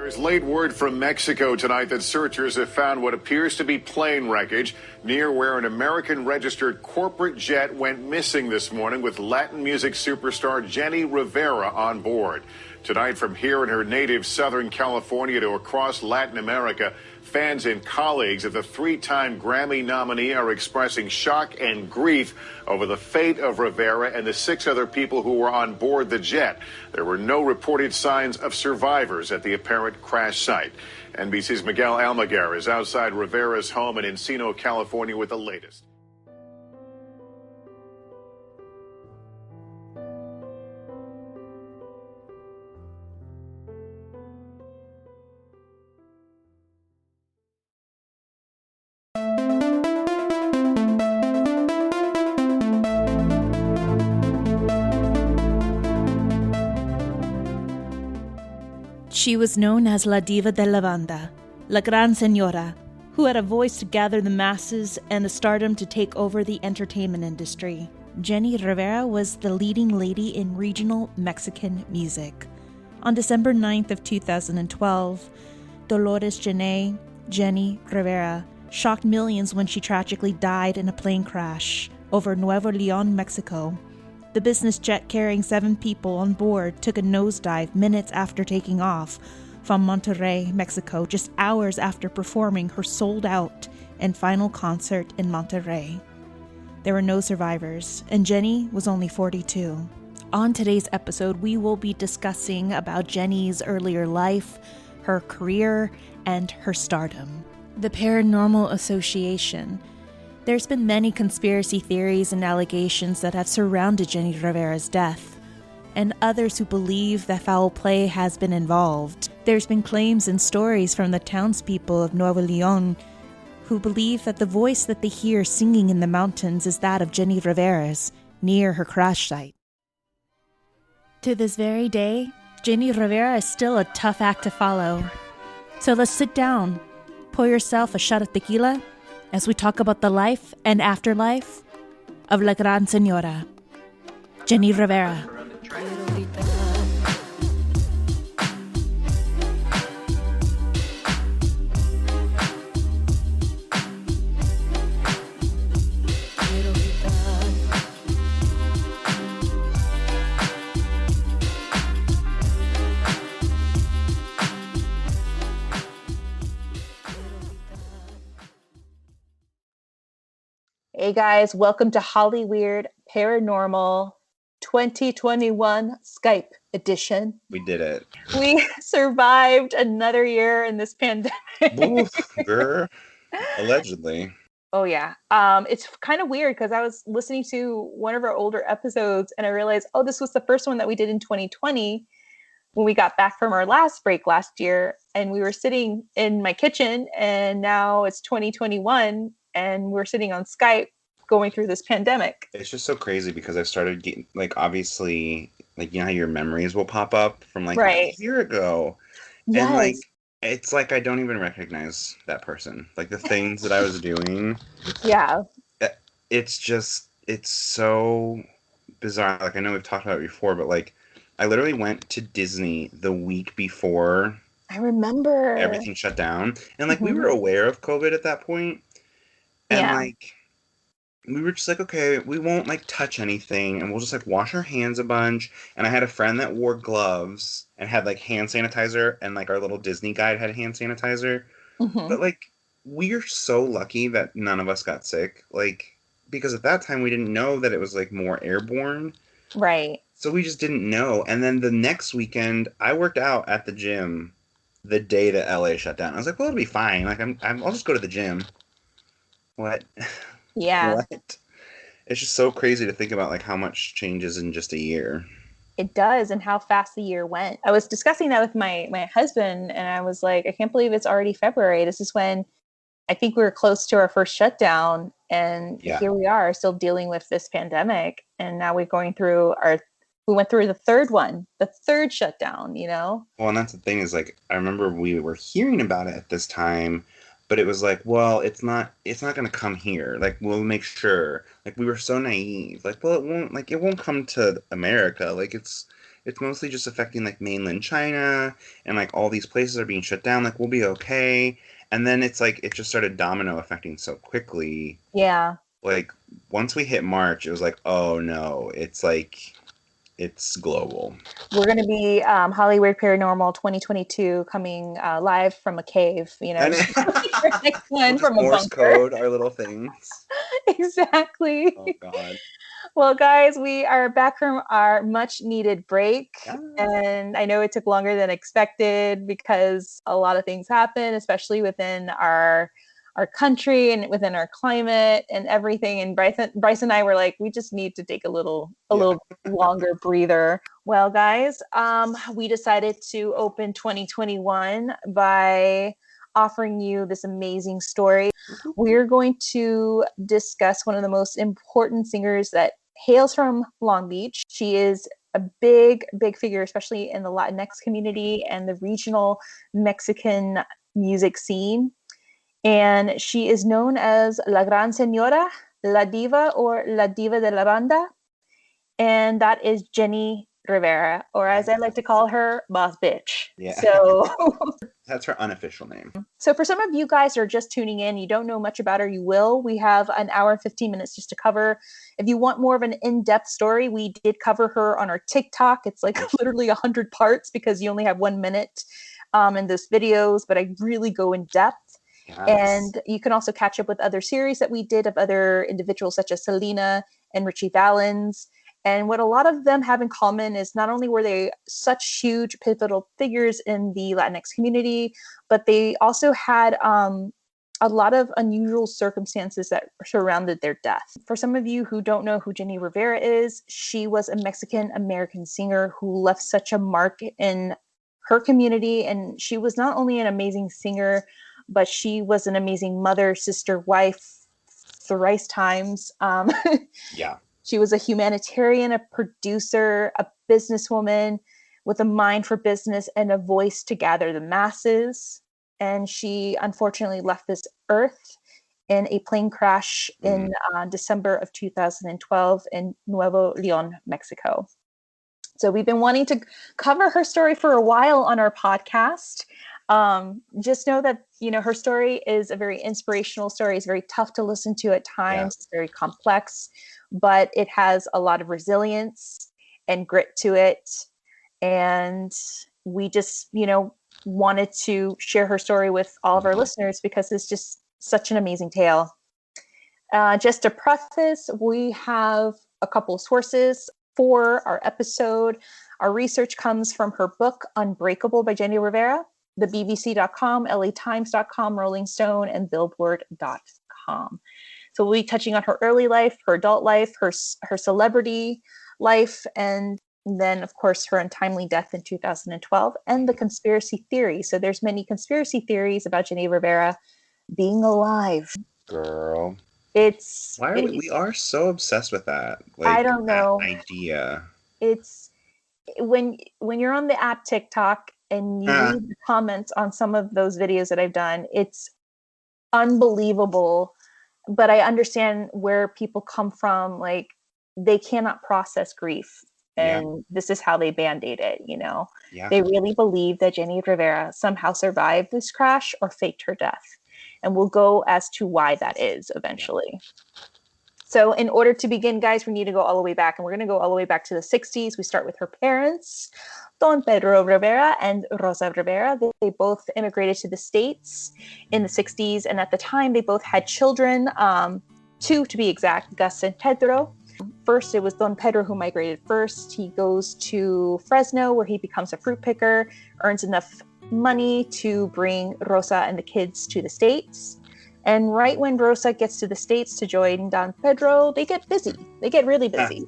There's late word from Mexico tonight that searchers have found what appears to be plane wreckage near where an American-registered corporate jet went missing this morning with Latin music superstar Jenni Rivera on board. Tonight, from here in her native Southern California to across Latin America, fans and colleagues of the three-time Grammy nominee are expressing shock and grief over the fate of Rivera and the 6 other people who were on board the jet. There were no reported signs of survivors at the apparent crash site. NBC's Miguel Almaguer is outside Rivera's home in Encino, California with the latest. She was known as La Diva de la Banda, La Gran Señora, who had a voice to gather the masses and the stardom to take over the entertainment industry. Jenni Rivera was the leading lady in regional Mexican music. On December 9th of 2012, Dolores Janney, Jenni Rivera, shocked millions when she tragically died in a plane crash over Nuevo Leon, Mexico. The business jet carrying 7 people on board took a nosedive minutes after taking off from Monterrey, Mexico, just hours after performing her sold-out and final concert in Monterrey. There were no survivors, and Jenni was only 42. On today's episode, we will be discussing about Jenni's earlier life, her career, and her stardom. The Paranormal Association. There's been many conspiracy theories and allegations that have surrounded Jenni Rivera's death, and others who believe that foul play has been involved. There's been claims and stories from the townspeople of Nuevo Leon who believe that the voice that they hear singing in the mountains is that of Jenni Rivera's near her crash site. To this very day, Jenni Rivera is still a tough act to follow. So let's sit down, pour yourself a shot of tequila, as we talk about the life and afterlife of La Gran Señora, Jenni Rivera. Hey guys, welcome to Hollyweird Paranormal 2021 Skype edition. We did it. We survived another year in this pandemic. Oof, girl. Allegedly. Oh yeah. It's kind of weird because I was listening to one of our older episodes and I realized, oh, this was the first one that we did in 2020 when we got back from our last break last year. And we were sitting in my kitchen and now it's 2021 and we're sitting on Skype going through this pandemic. It's just so crazy because I've started getting, like, obviously, like, you know how your memories will pop up from, like, right. a year ago? Yes. And, like, it's like I don't even recognize that person. Like, the things that I was doing. Yeah. It's just, it's so bizarre. Like, I know we've talked about it before, but, like, I literally went to Disney the week before. I remember. Everything shut down. And, like, we were aware of COVID at that point. And, like, we were just like, okay, we won't, like, touch anything, and we'll just, like, wash our hands a bunch. And I had a friend that wore gloves and had, like, hand sanitizer, and, like, our little Disney guide had hand sanitizer. But, like, we're so lucky that none of us got sick, like, because at that time we didn't know that it was, like, more airborne. Right. So we just didn't know. And then the next weekend, I worked out at the gym the day that LA shut down. I was like, well, it'll be fine. Like, I'll just go to the gym. What? Yeah. What? It's just so crazy to think about, like, how much changes in just a year. It does, and how fast the year went. I was discussing that with my husband, and I was like, I can't believe it's already February. This is when I think we were close to our first shutdown, and here we are still dealing with this pandemic. And now we're going through we went through the third shutdown, you know? Well, and that's the thing is, like, I remember we were hearing about it at this time, but it was like, well, it's not going to come here. Like, we'll make sure. Like, we were so naive. Like, well, it won't come to America. Like, it's it's mostly just affecting like mainland China, and like all these places are being shut down. Like, we'll be okay. And then it's like it just started domino affecting so quickly. Yeah. Like once we hit March, it was like, oh no, it's like it's global. We're going to be Hollywood Paranormal 2022 coming live from a cave, you know. Next one We'll from a Morse bunker. code our little things. Exactly. Oh God. Well, guys, we are back from our much needed break. Yeah. And I know it took longer than expected because a lot of things happen, especially within our country and within our climate and everything. And Bryce and I were like, we just need to take a little longer breather. Well, guys, we decided to open 2021 by offering you this amazing story. We're going to discuss one of the most important singers that hails from Long Beach. She is a big figure, especially in the Latinx community and the regional Mexican music scene. And she is known as La Gran Señora, La Diva, or La Diva de la Banda. And that is Jenni Rivera, or as I like to call her, Boss Bitch. Yeah. So that's her unofficial name. So for some of you guys who are just tuning in, you don't know much about her, you will. We have an hour and 15 minutes just to cover. If you want more of an in-depth story, we did cover her on our TikTok. It's like literally 100 parts because you only have 1 minute in those videos, but I really go in depth. Yes. And you can also catch up with other series that we did of other individuals such as Selena and Richie Valens. And what a lot of them have in common is not only were they such huge pivotal figures in the Latinx community, but they also had a lot of unusual circumstances that surrounded their death. For some of you who don't know who Jenni Rivera is, she was a Mexican-American singer who left such a mark in her community. And she was not only an amazing singer, but she was an amazing mother, sister, wife, thrice times. Yeah. She was a humanitarian, a producer, a businesswoman with a mind for business and a voice to gather the masses. And she unfortunately left this earth in a plane crash in December of 2012 in Nuevo Leon, Mexico. So we've been wanting to cover her story for a while on our podcast. Just know that, you know, her story is a very inspirational story. It's very tough to listen to at times. Yeah. It's very complex, but it has a lot of resilience and grit to it. And we just, you know, wanted to share her story with all of our listeners because it's just such an amazing tale. Just to preface, we have a couple of sources for our episode. Our research comes from her book, Unbreakable by Jenni Rivera, the BBC.com, LATimes.com, Rolling Stone, and Billboard.com. So we'll be touching on her early life, her adult life, her celebrity life, and then, of course, her untimely death in 2012, and the conspiracy theory. So there's many conspiracy theories about Jenni Rivera being alive. Girl. We are so obsessed with that. Like, I don't know. That idea. It's when you're on the app TikTok and you read the comments on some of those videos that I've done, it's unbelievable. But I understand where people come from. Like, they cannot process grief. And this is how they band-aid it, you know? Yeah. They really believe that Jenni Rivera somehow survived this crash or faked her death. And we'll go as to why that is eventually. Yeah. So in order to begin, guys, we need to go all the way back. And we're going to go all the way back to the 60s. We start with her parents, Don Pedro Rivera and Rosa Rivera. They both immigrated to the States in the 60s. And at the time, they both had children, two to be exact, Gus and Pedro. First, it was Don Pedro who migrated first. He goes to Fresno, where he becomes a fruit picker, earns enough money to bring Rosa and the kids to the States. And right when Rosa gets to the States to join Don Pedro, they get busy. They get really busy.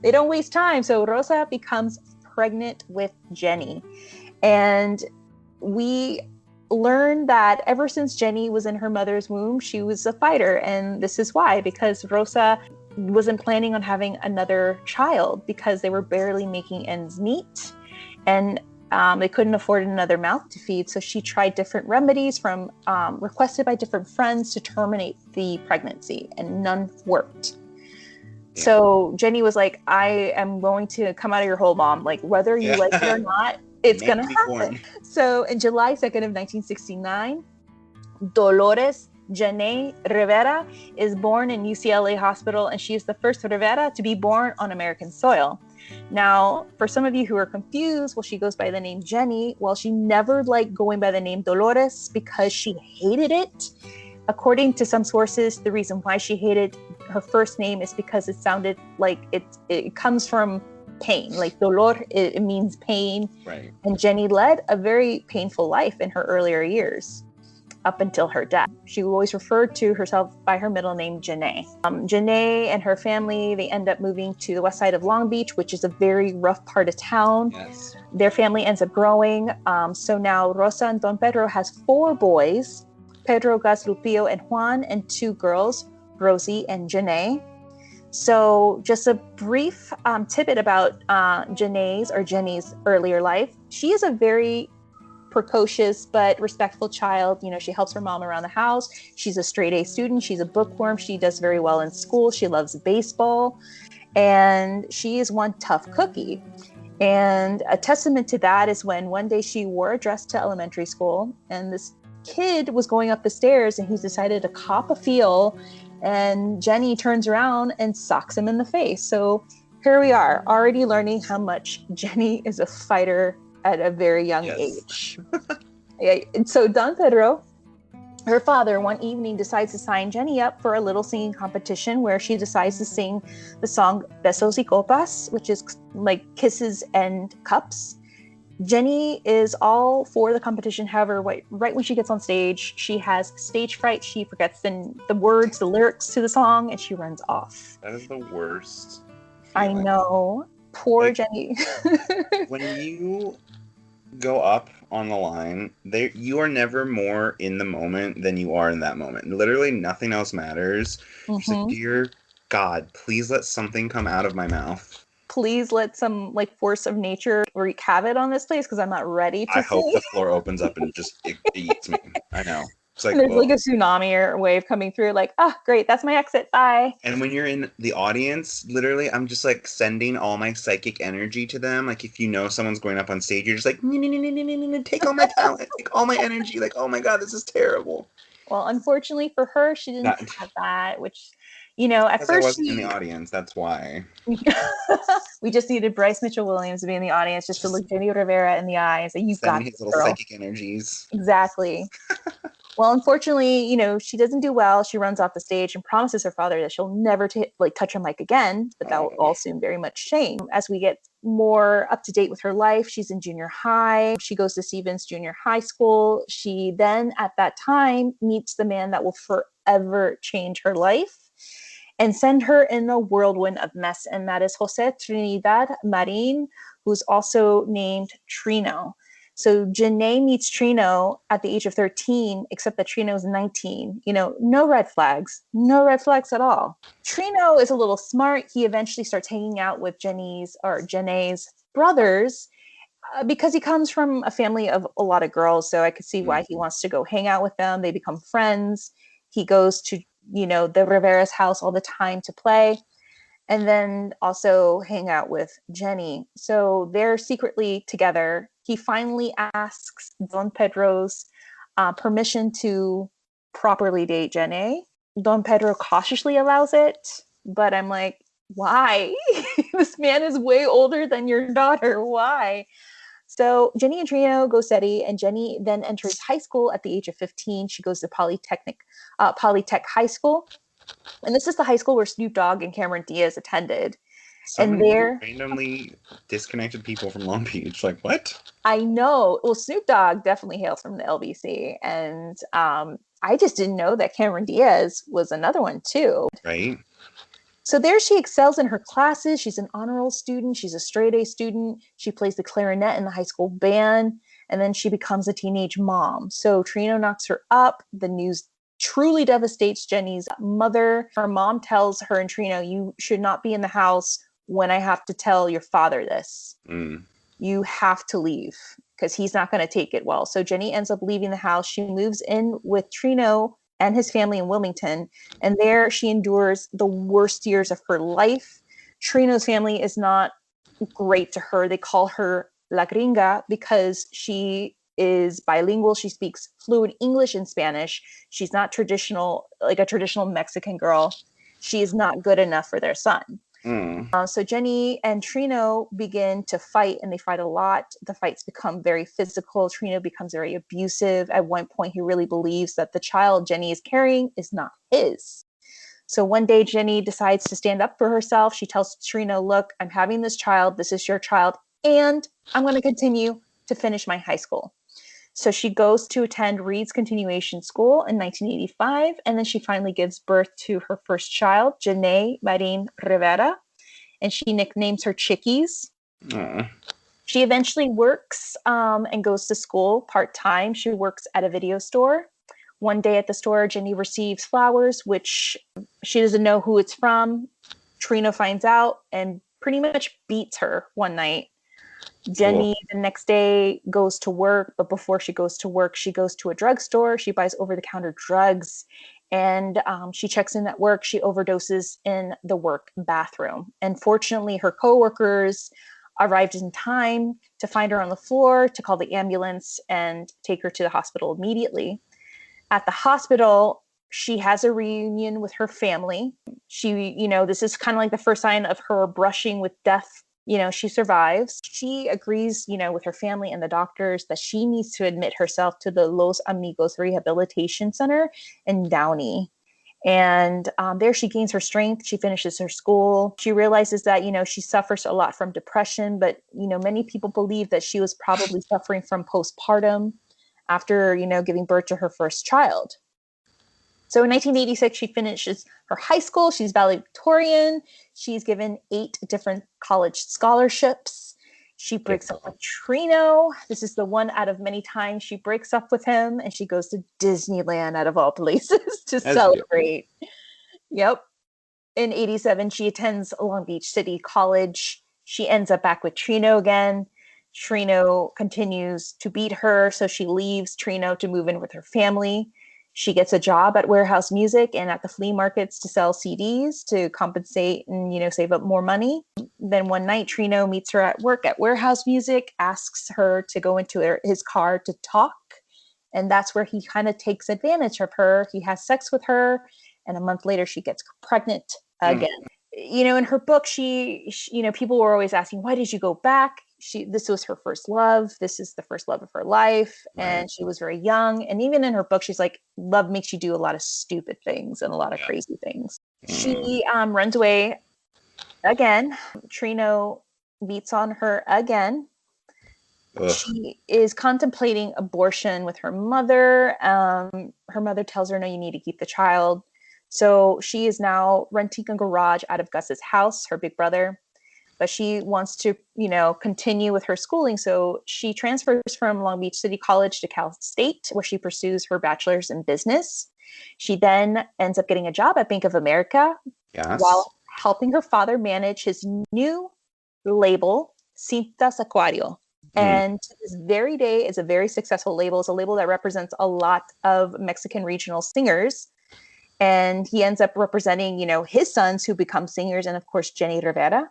They don't waste time. So Rosa becomes pregnant with Jenni. And we learn that ever since Jenni was in her mother's womb, she was a fighter. And this is why, because Rosa wasn't planning on having another child because they were barely making ends meet. And they couldn't afford another mouth to feed. So she tried different remedies from requested by different friends to terminate the pregnancy, and none worked. So Jenni was like, I am going to come out of your hole, Mom. Like, whether you like it or not, it's going to happen. So in July 2nd of 1969, Dolores Janney Rivera is born in UCLA Hospital, and she is the first Rivera to be born on American soil. Now, for some of you who are confused, well, she goes by the name Jenni. Well, she never liked going by the name Dolores because she hated it. According to some sources, the reason why she hated her first name is because it sounded like it comes from pain. Like dolor, it means pain. Right. And Jenni led a very painful life in her earlier years, up until her death. She always referred to herself by her middle name, Jenni. Jenni and her family, they end up moving to the west side of Long Beach, which is a very rough part of town. Yes. Their family ends up growing. So now Rosa and Don Pedro has 4 boys, Pedro, Gus, Lupillo, and Juan, and 2 girls, Rosie and Jenni. So just a brief tidbit about Jenni's earlier life. She is a very precocious but respectful child. You know, she helps her mom around the house. She's a straight A student. She's a bookworm. She does very well in school. She loves baseball. And she is one tough cookie. And a testament to that is when one day she wore a dress to elementary school, and this kid was going up the stairs and he decided to cop a feel, and Jenni turns around and socks him in the face. So here we are, already learning how much Jenni is a fighter at a very young age. Yeah, and so Don Pedro, her father, one evening decides to sign Jenni up for a little singing competition where she decides to sing the song Besos y Copas, which is like kisses and cups. Jenni is all for the competition. However, right when she gets on stage, she has stage fright. She forgets the words, the lyrics to the song, and she runs off. That is the worst I feeling. know. Poor Jenni. When you go up on the line, you are never more in the moment than you are in that moment. Literally nothing else matters. Just like, dear God, please let something come out of my mouth. Please let some force of nature wreak havoc on this place, because I'm not ready to I hope the floor opens up and just it eats me. I know. It's like, and there's like a tsunami or wave coming through, like, oh, great, that's my exit, bye. And when you're in the audience, literally, I'm just like sending all my psychic energy to them. Like, if you know someone's going up on stage, you're just like, take all my talent, take all my energy. Like, oh my God, this is terrible. Well, unfortunately for her, she didn't have that, which, you know, at first I wasn't in the audience. That's why. We just needed Bryce Mitchell-Williams to be in the audience just to look Jenni Rivera in the eye and say, "You got his this, little girl." psychic energies. Exactly. Well, unfortunately, you know, she doesn't do well. She runs off the stage and promises her father that she'll never touch her mic again, but that will all soon very much change. As we get more up to date with her life, she's in junior high. She goes to Stevens Junior High School. She then, at that time, meets the man that will forever change her life and send her in a whirlwind of mess, and that is Jose Trinidad Marin, who's also named Trino. So Jenni meets Trino at the age of 13, except that Trino's 19. You know, no red flags at all. Trino is a little smart. He eventually starts hanging out with Jenni's brothers because he comes from a family of a lot of girls. So I could see why he wants to go hang out with them. They become friends. He goes to, you know, the Rivera's house all the time to play, and then also hang out with Jenni. So they're secretly together. He finally asks Don Pedro's permission to properly date Jenni. Don Pedro cautiously allows it, but I'm like, why? This man is way older than your daughter. Why? So Jenni and Trino go steady, and Jenni then enters high school at the age of 15. She goes to Polytech High School. And this is the high school where Snoop Dogg and Cameron Diaz attended. And they're randomly disconnected people from Long Beach. Like, what? I know. Well, Snoop Dogg definitely hails from the LBC. And I just didn't know that Cameron Diaz was another one too. Right. So there she excels in her classes. She's an honor roll student. She's a straight A student. She plays the clarinet in the high school band. And then she becomes a teenage mom. So Trino knocks her up. The news truly devastates Jenni's mother. Her mom tells her and Trino, you should not be in the house when I have to tell your father this. You have to leave because he's not going to take it well. So Jenni ends up leaving the house. She moves in with Trino and his family in Wilmington. And there she endures the worst years of her life. Trino's family is not great to her. They call her La Gringa because she is bilingual. She speaks fluent English and Spanish. She's not traditional, like a traditional Mexican girl. She is not good enough for their son. So Jenni and Trino begin to fight, and they fight a lot. The fights become very physical. Trino becomes very abusive. At one point, he really believes that the child Jenni is carrying is not his. So one day, Jenni decides to stand up for herself. She tells Trino, look, I'm having this child. This is your child. And I'm going to continue to finish my high school. So she goes to attend Reed's continuation school in 1985. And then she finally gives birth to her first child, Jenni Rivera. And she nicknames her Chickies. She eventually works and goes to school part-time. She works at a video store. One day at the store, Jenni receives flowers, which she doesn't know who it's from. Trino finds out and pretty much beats her one night. Jenni the next day goes to work, but before she goes to work, she goes to a drugstore. She buys over-the-counter drugs, and she checks in at work. She overdoses in the work bathroom. And fortunately, her coworkers arrived in time to find her on the floor, to call the ambulance and take her to the hospital immediately. At the hospital, she has a reunion with her family. She, this is kind of like the first sign of her brushing with death. She survives. She agrees, with her family and the doctors that she needs to admit herself to the Los Amigos Rehabilitation Center in Downey. And there she gains her strength. She finishes her school. She realizes that, she suffers a lot from depression, but, many people believe that she was probably suffering from postpartum after, giving birth to her first child. So in 1986, she finishes her high school. She's valedictorian. She's given 8 different college scholarships. She breaks up with Trino. This is the one out of many times she breaks up with him, and she goes to Disneyland out of all places to celebrate. Yep. In 87, she attends Long Beach City College. She ends up back with Trino again. Trino continues to beat her, so she leaves Trino to move in with her family. She gets a job at Warehouse Music and at the flea markets to sell CDs to compensate and, save up more money. Then one night, Trino meets her at work at Warehouse Music, asks her to go into his car to talk. And that's where he kind of takes advantage of her. He has sex with her. And a month later, she gets pregnant again. In her book, she people were always asking, why did you go back? This was her first love. This is the first love of her life. Right. And she was very young. And even in her book, she's like, love makes you do a lot of stupid things and a lot of crazy things. She runs away again. Trino beats on her again. She is contemplating abortion with her mother. Her mother tells her, no, you need to keep the child. So she is now renting a garage out of Gus's house, her big brother. But she wants to, continue with her schooling. So she transfers from Long Beach City College to Cal State, where she pursues her bachelor's in business. She then ends up getting a job at Bank of America while helping her father manage his new label, Cintas Aquario. And to this very day, it's a very successful label. It's a label that represents a lot of Mexican regional singers. And he ends up representing, his sons who become singers, and of course, Jenni Rivera.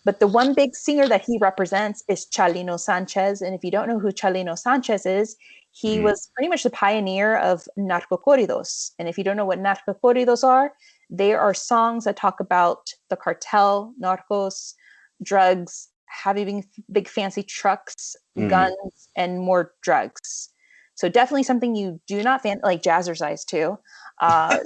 But the one big singer that he represents is Chalino Sanchez. And if you don't know who Chalino Sanchez is, he was pretty much the pioneer of narcocorridos. And if you don't know what narcocorridos are, they are songs that talk about the cartel, narcos, drugs, having big fancy trucks, guns, and more drugs. So definitely something you do not like jazzercise too. And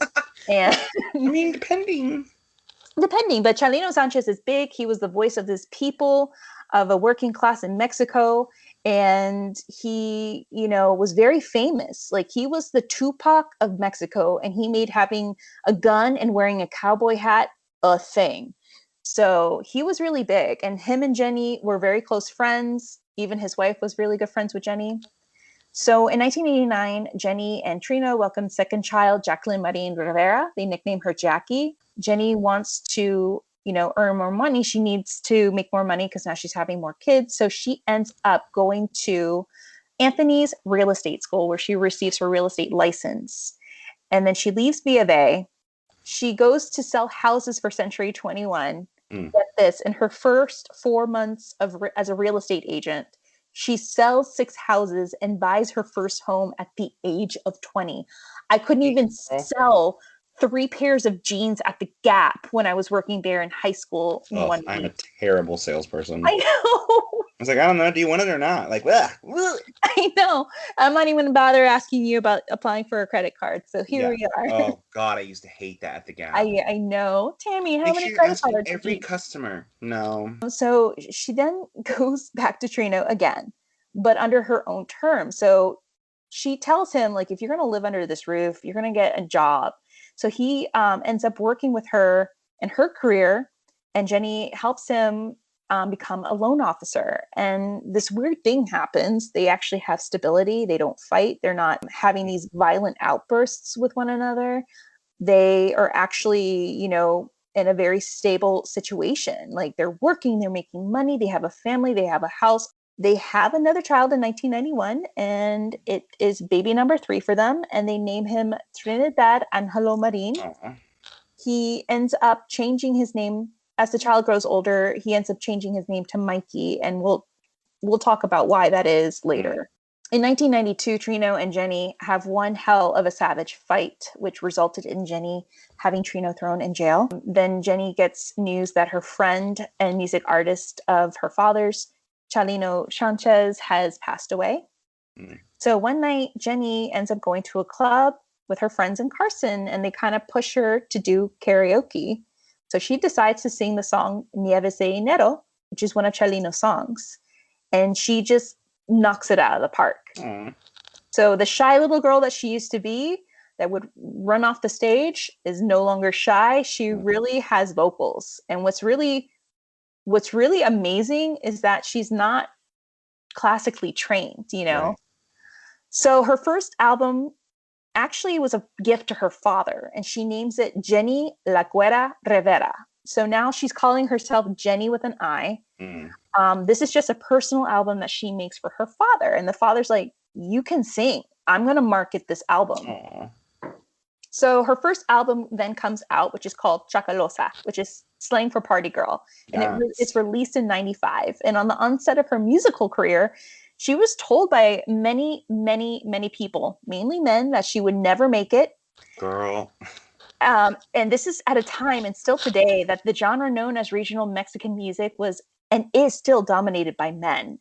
depending, but Chalino Sanchez is big. He was the voice of his people, of a working class in Mexico. And he, was very famous. Like, he was the Tupac of Mexico, and he made having a gun and wearing a cowboy hat a thing. So he was really big, and him and Jenni were very close friends. Even his wife was really good friends with Jenni. So in 1989, Jenni and Trino welcomed second child, Jacqueline Marie Rivera. They nicknamed her Jackie. Jenni wants to, earn more money. She needs to make more money because now she's having more kids. So she ends up going to Anthony's real estate school, where she receives her real estate license. And then she leaves B of A. She goes to sell houses for Century 21. Get this, in her first 4 months as a real estate agent, she sells 6 houses and buys her first home at the age of 20. I couldn't even sell 3 pairs of jeans at the Gap when I was working there in high school. I'm a terrible salesperson. I know. I was like, I don't know, do you want it or not? Like, ugh. I know. I'm not even bother asking you about applying for a credit card. So here we are. Oh God, I used to hate that at the Gap. I know. Tammy, how many sure credit cards? Every customer. No. So she then goes back to Trino again, but under her own terms. So she tells him, like, if you're going to live under this roof, you're going to get a job. So he ends up working with her in her career, and Jenni helps him become a loan officer. And this weird thing happens. They actually have stability. They don't fight. They're not having these violent outbursts with one another. They are actually, you know, in a very stable situation. Like, they're working, they're making money, they have a family, they have a house. They have another child in 1991, and it is baby number 3 for them. And they name him Trinidad Angelo Marin. He ends up changing his name as the child grows older. He ends up changing his name to Mikey, and we'll talk about why that is later. In 1992, Trino and Jenni have one hell of a savage fight, which resulted in Jenni having Trino thrown in jail. Then Jenni gets news that her friend and music artist of her father's, Chalino Sanchez, has passed away. So one night, Jenni ends up going to a club with her friends in Carson, and they kind of push her to do karaoke. So she decides to sing the song Nieves de Enero, which is one of Chalino's songs. And she just knocks it out of the park. So the shy little girl that she used to be, that would run off the stage, is no longer shy. She really has vocals. And what's really amazing is that she's not classically trained, you know? Right. So her first album actually was a gift to her father, and she names it Jenni La Güera Rivera. So now she's calling herself Jenni with an I. This is just a personal album that she makes for her father. And the father's like, you can sing. I'm going to market this album. So her first album then comes out, which is called Chacalosa, which is slang for party girl. And it's released in 95. And on the onset of her musical career, she was told by many, many, many people, mainly men, that she would never make it. Girl. And this is at a time, and still today, that the genre known as regional Mexican music was and is still dominated by men.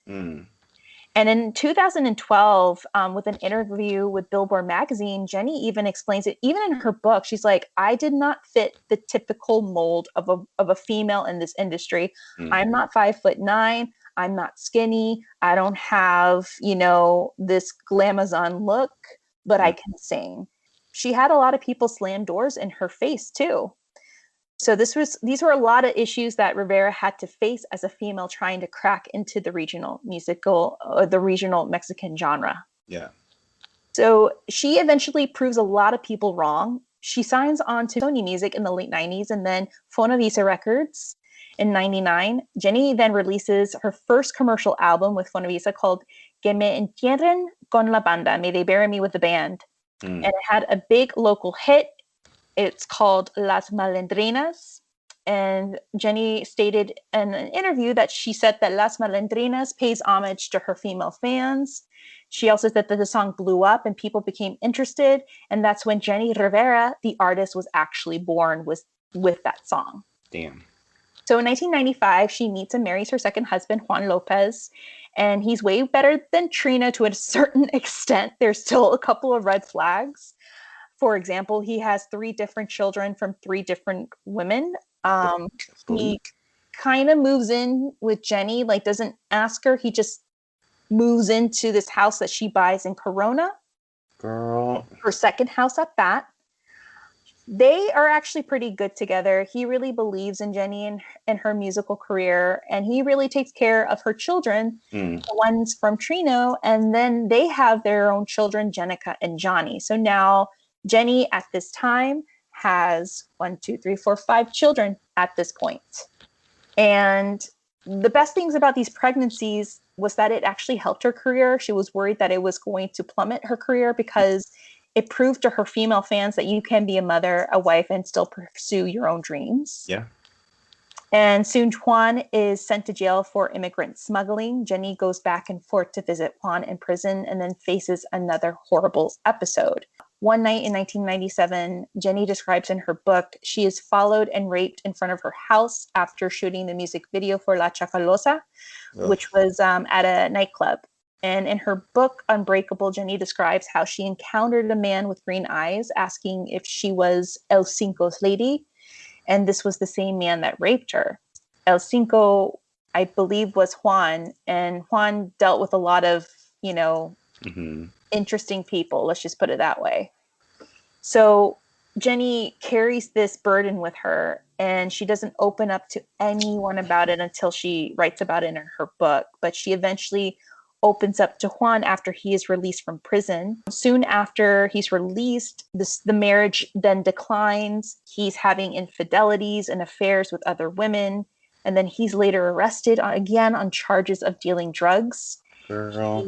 And in 2012, with an interview with Billboard magazine, Jenni even explains it. Even in her book, she's like, I did not fit the typical mold of a female in this industry. I'm not 5'9". I'm not skinny. I don't have, you know, this glamazon look, but I can sing. She had a lot of people slam doors in her face too. So these were a lot of issues that Rivera had to face as a female trying to crack into the regional musical or the regional Mexican genre. Yeah. So she eventually proves a lot of people wrong. She signs on to Sony Music in the late 90s and then Fonavisa Records in 99. Jenni then releases her first commercial album with Fonavisa called Que Me Entierren con la Banda, May They Bury Me with the Band. And it had a big local hit. It's called Las Malandrinas. And Jenni stated in an interview that she said that Las Malandrinas pays homage to her female fans. She also said that the song blew up and people became interested. And that's when Jenni Rivera, the artist, was actually born, was with that song. Damn. So in 1995, she meets and marries her second husband, Juan Lopez. And he's way better than Trina to a certain extent. There's still a couple of red flags. For example, he has 3 different children from 3 different women. He kind of moves in with Jenni, like doesn't ask her. He just moves into this house that she buys in Corona. Girl. Her second house at that. They are actually pretty good together. He really believes in Jenni and her musical career, and he really takes care of her children, the ones from Trino, and then they have their own children, Jenica and Johnny. So now Jenni at this time has 5 children at this point. And the best things about these pregnancies was that it actually helped her career. She was worried that it was going to plummet her career because It proved to her female fans that you can be a mother, a wife, and still pursue your own dreams. Yeah. And soon Juan is sent to jail for immigrant smuggling. Jenni goes back and forth to visit Juan in prison and then faces another horrible episode. One night in 1997, Jenni describes in her book, she is followed and raped in front of her house after shooting the music video for La Chacalosa, which was at a nightclub. And in her book, Unbreakable, Jenni describes how she encountered a man with green eyes asking if she was El Cinco's lady. And this was the same man that raped her. El Cinco, I believe, was Juan. And Juan dealt with a lot of, interesting people. Let's just put it that way. So Jenni carries this burden with her, and she doesn't open up to anyone about it until she writes about it in her book. But she eventually opens up to Juan after he is released from prison. Soon after he's released, the marriage then declines. He's having infidelities and affairs with other women. And then he's later arrested again on charges of dealing drugs. Girl.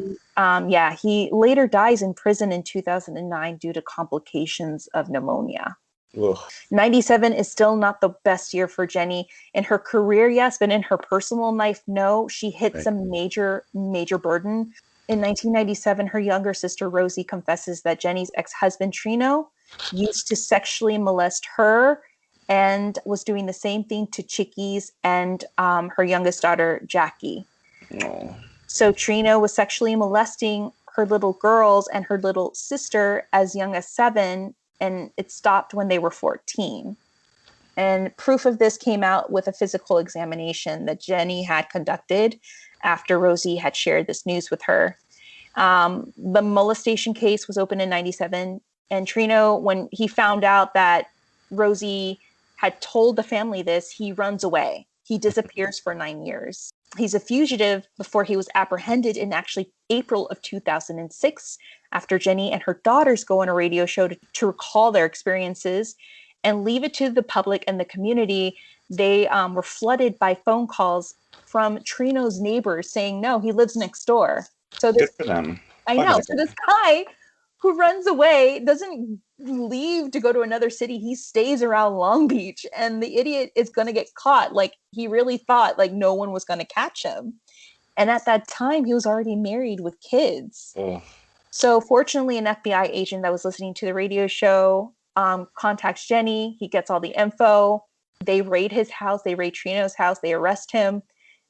He later dies in prison in 2009 due to complications of pneumonia. Ugh. 97 is still not the best year for Jenni. In her career, yes, but in her personal life, no. She hit some major burden. In 1997, her younger sister, Rosie, confesses that Jenni's ex-husband, Trino, used to sexually molest her and was doing the same thing to Chickies and her youngest daughter, Jackie. Oh. So Trino was sexually molesting her little girls and her little sister as young as 7, and it stopped when they were 14. And proof of this came out with a physical examination that Jenni had conducted after Rosie had shared this news with her. The molestation case was opened in 97, and Trino, when he found out that Rosie had told the family this, he runs away. He disappears for 9 years. He's a fugitive before he was apprehended in actually April of 2006 after Jenni and her daughters go on a radio show to recall their experiences and leave it to the public and the community. They were flooded by phone calls from Trino's neighbors saying, no, he lives next door. So Good for them. I know. So this guy who runs away doesn't leave to go to another city. He stays around Long Beach, and the idiot is going to get caught. Like, he really thought like no one was going to catch him. And at that time, he was already married with kids. Oh. So fortunately, an FBI agent that was listening to the radio show contacts Jenni. He gets all the info. They raid his house. They raid Trino's house. They arrest him.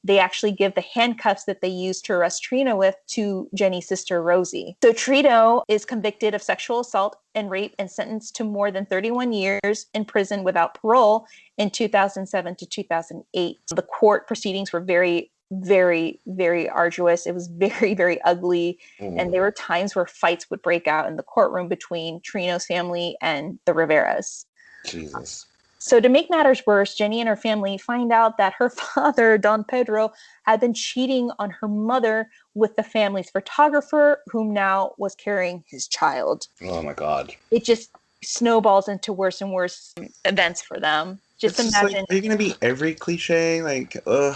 They actually give the handcuffs that they used to arrest Trino with to Jenni's sister, Rosie. So Trino is convicted of sexual assault and rape and sentenced to more than 31 years in prison without parole in 2007 to 2008. The court proceedings were very, very, very arduous. It was very, very ugly. And there were times where fights would break out in the courtroom between Trino's family and the Riveras. Jesus. So to make matters worse, Jenni and her family find out that her father, Don Pedro, had been cheating on her mother with the family's photographer, whom now was carrying his child. Oh my God. It just snowballs into worse and worse events for them. Just imagine. Like, are you going to be every cliche? Like, ugh.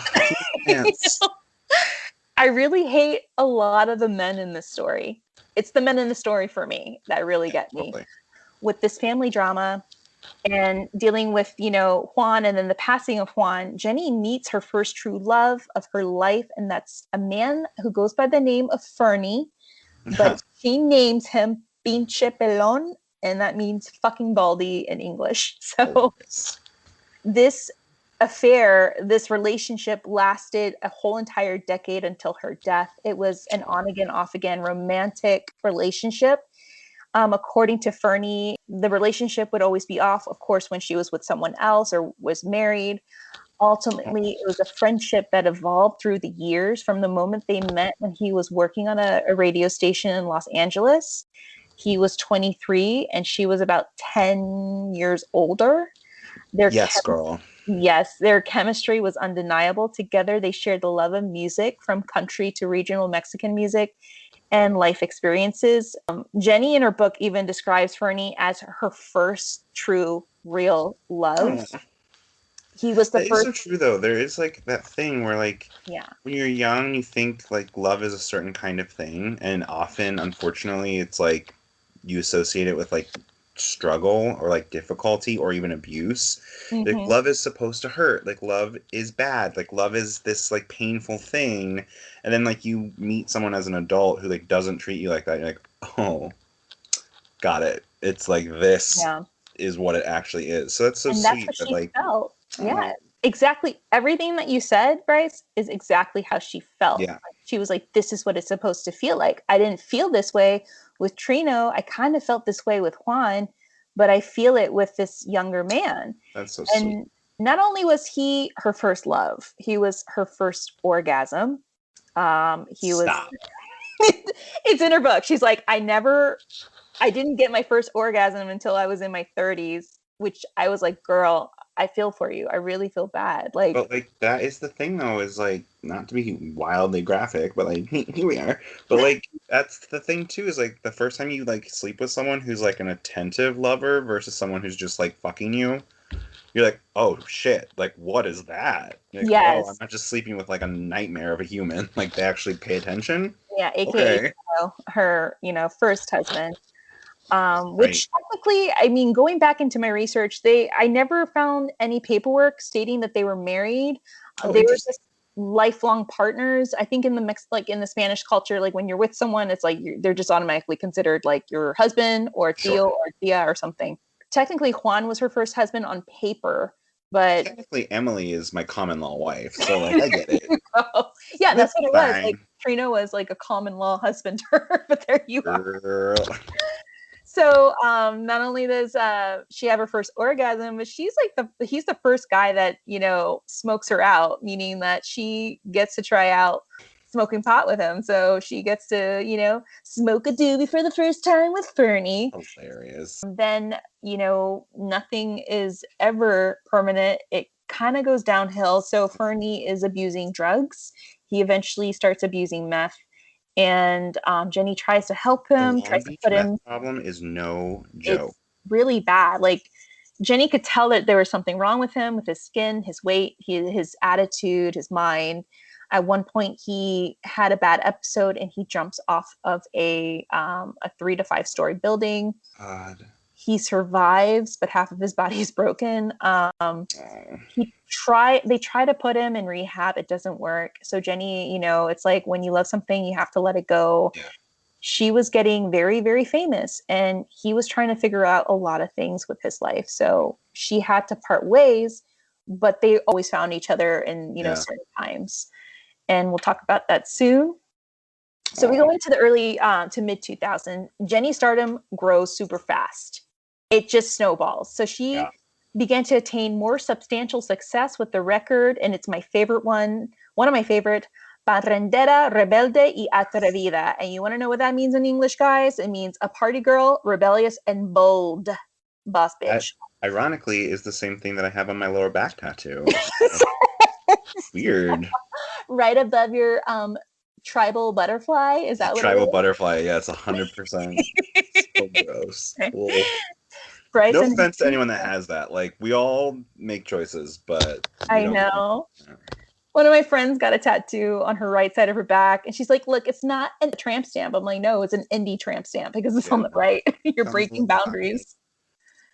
I really hate a lot of the men in this story. It's the men in the story for me that really get me. Totally. With this family drama and dealing with, Juan and then the passing of Juan, Jenni meets her first true love of her life. And that's a man who goes by the name of Fernie, but she names him Pinche Pelon, and that means fucking baldy in English. So this affair, this relationship lasted a whole entire decade until her death. It was an on again, off again romantic relationship. According to Fernie, the relationship would always be off, of course, when she was with someone else or was married. Ultimately, it was a friendship that evolved through the years from the moment they met when he was working on a radio station in Los Angeles. He was 23 and she was about 10 years older. Girl. Yes, their chemistry was undeniable. Together, they shared the love of music, from country to regional Mexican music, and life experiences. Jenni in her book even describes Fernie as her first true real love. He was the first. That is so true, though. There is like that thing where, like, when you're young, you think like love is a certain kind of thing, and often, unfortunately, it's like you associate it with like struggle or like difficulty or even abuse. Like love is supposed to hurt. Like love is bad. Like love is this like painful thing. And then like you meet someone as an adult who like doesn't treat you like that. You're like, oh, got it. It's like this is what it actually is. So that's so and sweet. that's what that, she like, felt. Yeah, exactly. Everything that you said, Bryce, is exactly how she felt. Yeah. She was like, this is what it's supposed to feel like. I didn't feel this way with Trino. I kind of felt this way with Juan, but I feel it with this younger man. That's so and sweet. Not only was he her first love, he was her first orgasm. He was. Stop. It's in her book. She's like, I didn't get my first orgasm until I was in my 30s, which I was like, girl, I feel for you. I really feel bad. Like, but like that is the thing though, is like, not to be wildly graphic, but like here we are. But like that's the thing too, is like the first time you like sleep with someone who's like an attentive lover versus someone who's just like fucking you, you're like, oh shit, like what is that? Like, yes. Oh, I'm not just sleeping with like a nightmare of a human. Like they actually pay attention. Yeah, aka Okay. her, first husband. Which technically, I mean, going back into my research, I never found any paperwork stating that they were married. They were just lifelong partners. I think in the Spanish culture, like when you're with someone, it's like they're just automatically considered like your husband or tío or tía or something. Technically, Juan was her first husband on paper, but technically Emily is my common law wife, so like I get it. Yeah, that's what it was. Like Trino was like a common law husband to her, but there you are. So not only does she have her first orgasm, but he's the first guy that, smokes her out, meaning that she gets to try out smoking pot with him. So she gets to, smoke a doobie for the first time with Fernie. Hilarious. Then, nothing is ever permanent. It kind of goes downhill. So Fernie is abusing drugs. He eventually starts abusing meth. And Jenni tries to help him, tries to put him. Problem is no joke. It's really bad. Like Jenni could tell that there was something wrong with him, with his skin, his weight, his attitude, his mind. At one point, he had a bad episode and he jumps off of a 3 to 5 story building. God. He survives, but half of his body is broken. They try to put him in rehab. It doesn't work. So Jenni, it's like when you love something, you have to let it go. Yeah. She was getting very, very famous and he was trying to figure out a lot of things with his life. So she had to part ways, but they always found each other in, certain times. And we'll talk about that soon. So we go into the early to mid 2000. Jenni's stardom grows super fast. It just snowballs. So she began to attain more substantial success with the record, and it's my favorite one of my favorite, Parrandera, Rebelde y Atrevida. And you want to know what that means in English, guys? It means a party girl, rebellious and bold. Boss bitch. That, ironically, is the same thing that I have on my lower back tattoo. Weird. Right above your tribal butterfly, is that what tribal butterfly? Yeah, it's 100%. So gross. Bryce, no offense to anyone that has that. Like, we all make choices, but I know. One of my friends got a tattoo on her right side of her back, and she's like, "Look, it's not a tramp stamp." I'm like, "No, it's an indie tramp stamp because it's on the right." You're breaking boundaries.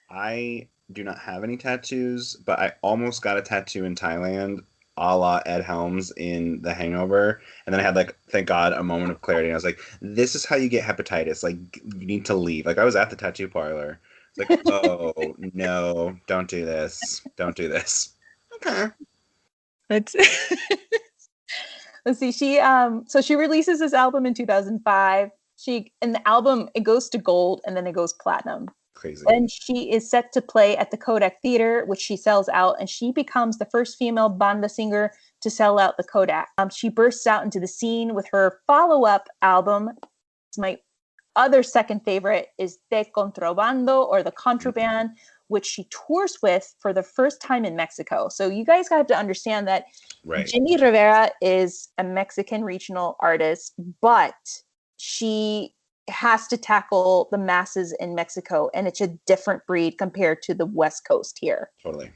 I do not have any tattoos, but I almost got a tattoo in Thailand, a la Ed Helms in The Hangover. And then I had, like, thank God, a moment of clarity. And I was like, this is how you get hepatitis. Like, you need to leave. Like, I was at the tattoo parlor. It's like, oh, no, don't do this. Don't do this. Okay. Let's see. So she releases this album in 2005. And the album, it goes to gold and then it goes platinum. Crazy. And she is set to play at the Kodak Theater, which she sells out, and she becomes the first female banda singer to sell out the Kodak. She bursts out into the scene with her follow-up album. My other second favorite is De Contrabando, or The Contraband, which she tours with for the first time in Mexico. So you guys have to understand that Jenni Rivera is a Mexican regional artist, but she has to tackle the masses in Mexico, and it's a different breed compared to the West Coast here. Totally.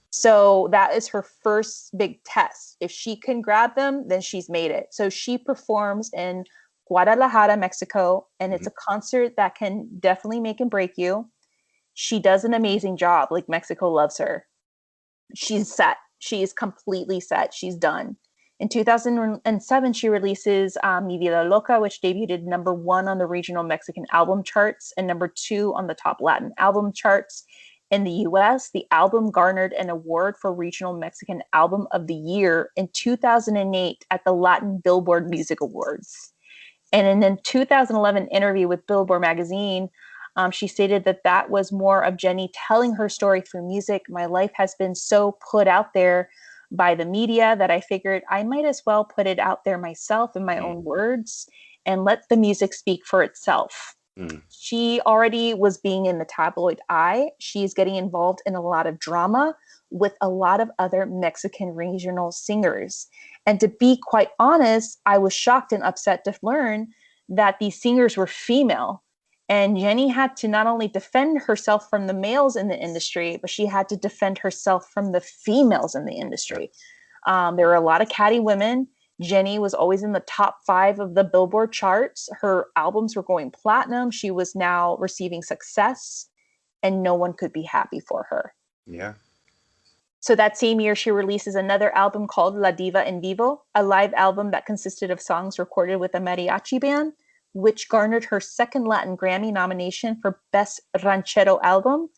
So that is her first big test. If she can grab them, then she's made it. So she performs in Guadalajara, Mexico, and it's a concert that can definitely make and break you. She does an amazing job. Like, Mexico loves her. She's set. She's completely set. She's done. In 2007, she releases Mi Vida Loca, which debuted #1 on the regional Mexican album charts and #2 on the top Latin album charts. In the US, the album garnered an award for Regional Mexican Album of the Year in 2008 at the Latin Billboard Music Awards. And in a 2011 interview with Billboard magazine, she stated that was more of Jenni telling her story through music. My life has been so put out there by the media that I figured I might as well put it out there myself in my own words and let the music speak for itself. She already was being in the tabloid eye. She's getting involved in a lot of drama with a lot of other Mexican regional singers. And to be quite honest, I was shocked and upset to learn that these singers were female. And Jenni had to not only defend herself from the males in the industry, but she had to defend herself from the females in the industry. There were a lot of catty women. Jenni was always in the top 5 of the Billboard charts. Her albums were going platinum. She was now receiving success, and no one could be happy for her. Yeah. So that same year, she releases another album called La Diva en Vivo, a live album that consisted of songs recorded with a mariachi band, which garnered her second Latin Grammy nomination for Best Ranchero Album.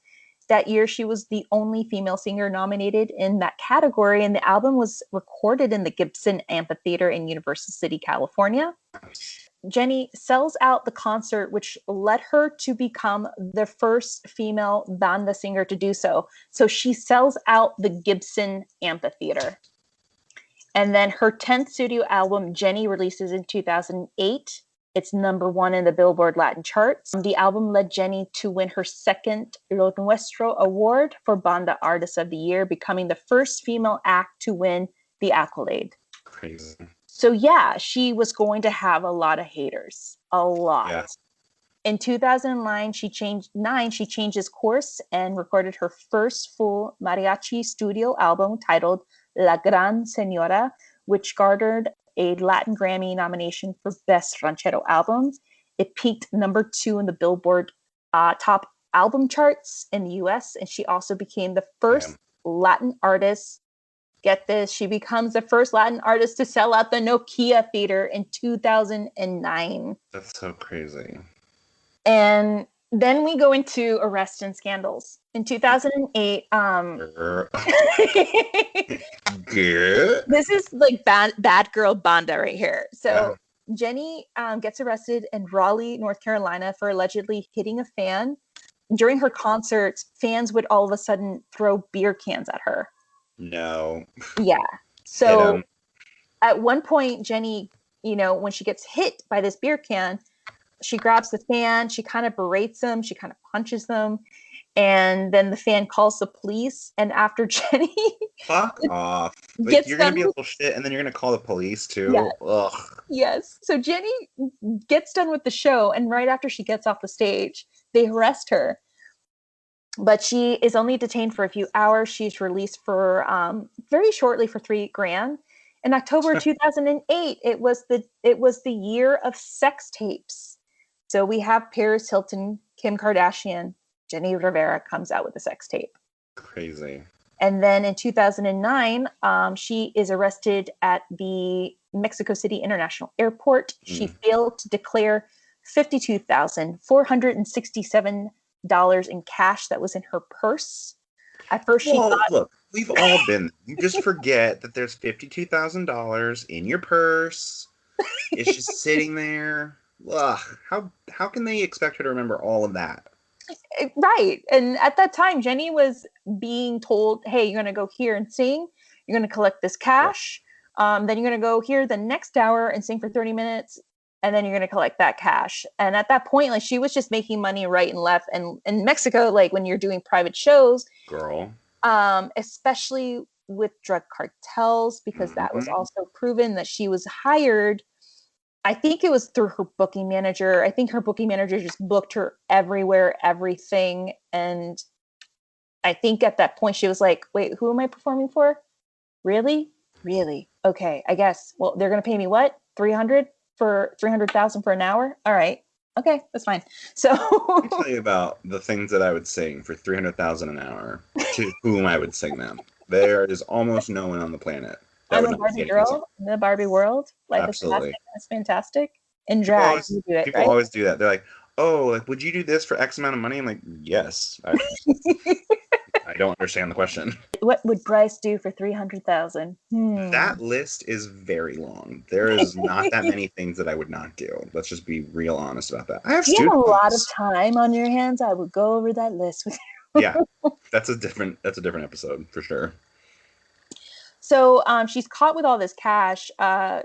That year, she was the only female singer nominated in that category, and the album was recorded in the Gibson Amphitheater in Universal City, California. Jenni sells out the concert, which led her to become the first female banda singer to do so. So she sells out the Gibson Amphitheater. And then her 10th studio album, Jenni, releases in 2008. It's #1 in the Billboard Latin charts. The album led Jenni to win her second Lo Nuestro award for Banda Artist of the Year, becoming the first female act to win the accolade. Crazy. So yeah, she was going to have a lot of haters. A lot. Yeah. In 2009, she changes course and recorded her first full mariachi studio album titled La Gran Señora, which garnered a Latin Grammy nomination for Best Ranchero Album. It peaked #2 in the Billboard top album charts in the US, and she also became the first Latin artist. Get this, she becomes the first Latin artist to sell out the Nokia Theater in 2009. That's so crazy. And then we go into arrests and scandals. In 2008, this is like bad girl banda right here. So Jenni gets arrested in Raleigh, North Carolina for allegedly hitting a fan. During her concerts, fans would all of a sudden throw beer cans at her. No. Yeah. So at one point, Jenni, when she gets hit by this beer can, she grabs the fan, she kind of berates them, she kind of punches them, and then the fan calls the police. And after Jenni fuck off, like, you're gonna be a little shit, and then you're gonna call the police too. Yeah. Ugh. Yes. So Jenni gets done with the show, and right after she gets off the stage, they arrest her. But she is only detained for a few hours. She's released for very shortly for $3,000. In October 2008, it was the year of sex tapes. So we have Paris Hilton, Kim Kardashian, Jenni Rivera comes out with a sex tape. Crazy. And then in 2009, she is arrested at the Mexico City International Airport. She failed to declare $52,467 in cash that was in her purse. At first, she thought, look, we've all been. You just forget that there's $52,000 in your purse. It's just sitting there. Ugh, how can they expect her to remember all of that? Right. And at that time, Jenni was being told, hey, you're going to go here and sing. You're going to collect this cash. Then you're going to go here the next hour and sing for 30 minutes. And then you're going to collect that cash. And at that point, like, she was just making money right and left. And in Mexico, like, when you're doing private shows, girl, especially with drug cartels, because that was also proven that she was hired. I think it was through her booking manager. I think her booking manager just booked her everywhere, everything. And I think at that point she was like, wait, who am I performing for? Really? Okay, I guess. Well, they're going to pay me what? $300? for 300,000 for an hour. All right. Okay, that's fine. So Let me tell you about the things that I would sing for 300,000 an hour to whom I would sing them. There is almost no one on the planet that I'm would a not be Barbie getting girl in the Barbie world. Life Absolutely. is fantastic. In People drag, always, you do it, people right? always do that. They're like, "Oh, like, would you do this for X amount of money?" I'm like, "Yes." I don't understand the question. What would Bryce do for 300,000? That list is very long. There is not that many things that I would not do. Let's just be real honest about that. I have You have student a lot of loans. time on your hands. I would go over that list with you. Yeah, that's a different episode for sure. So she's caught with all this cash.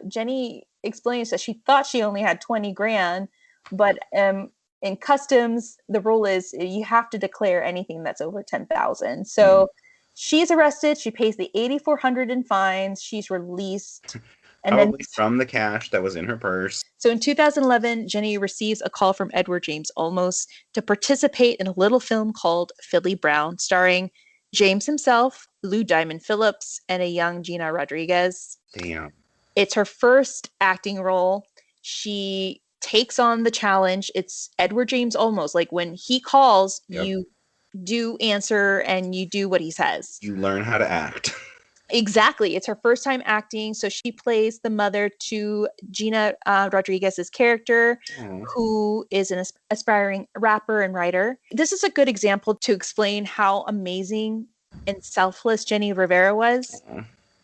Jenny explains that she thought she only had 20 grand, but in customs, the rule is you have to declare anything that's over 10,000. So she's arrested. She pays the 8,400 in fines. She's released. And Probably then from the cash that was in her purse. So in 2011, Jenny receives a call from Edward James Olmos to participate in a little film called Philly Brown, starring James himself, Lou Diamond Phillips, and a young Gina Rodriguez. Damn. It's her first acting role. She takes on the challenge. It's Edward James Olmos. Like when he calls, you do answer and you do what he says. You learn how to act. Exactly. It's her first time acting. So she plays the mother to Gina Rodriguez's character, who is an aspiring rapper and writer. This is a good example to explain how amazing and selfless Jenni Rivera was.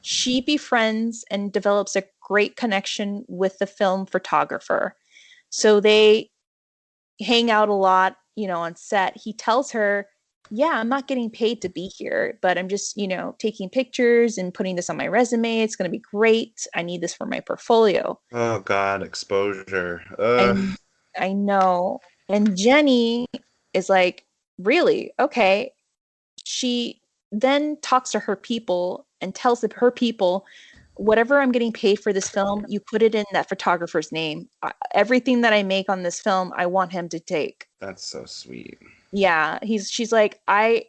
She befriends and develops a great connection with the film photographer. So they hang out a lot, on set. He tells her, yeah, I'm not getting paid to be here, but I'm just, taking pictures and putting this on my resume. It's going to be great. I need this for my portfolio. Oh, God, exposure. I know. And Jenny is like, really? Okay. She then talks to her people and tells her people, whatever I'm getting paid for this film, you put it in that photographer's name. Everything that I make on this film, I want him to take. That's so sweet. Yeah, she's like, I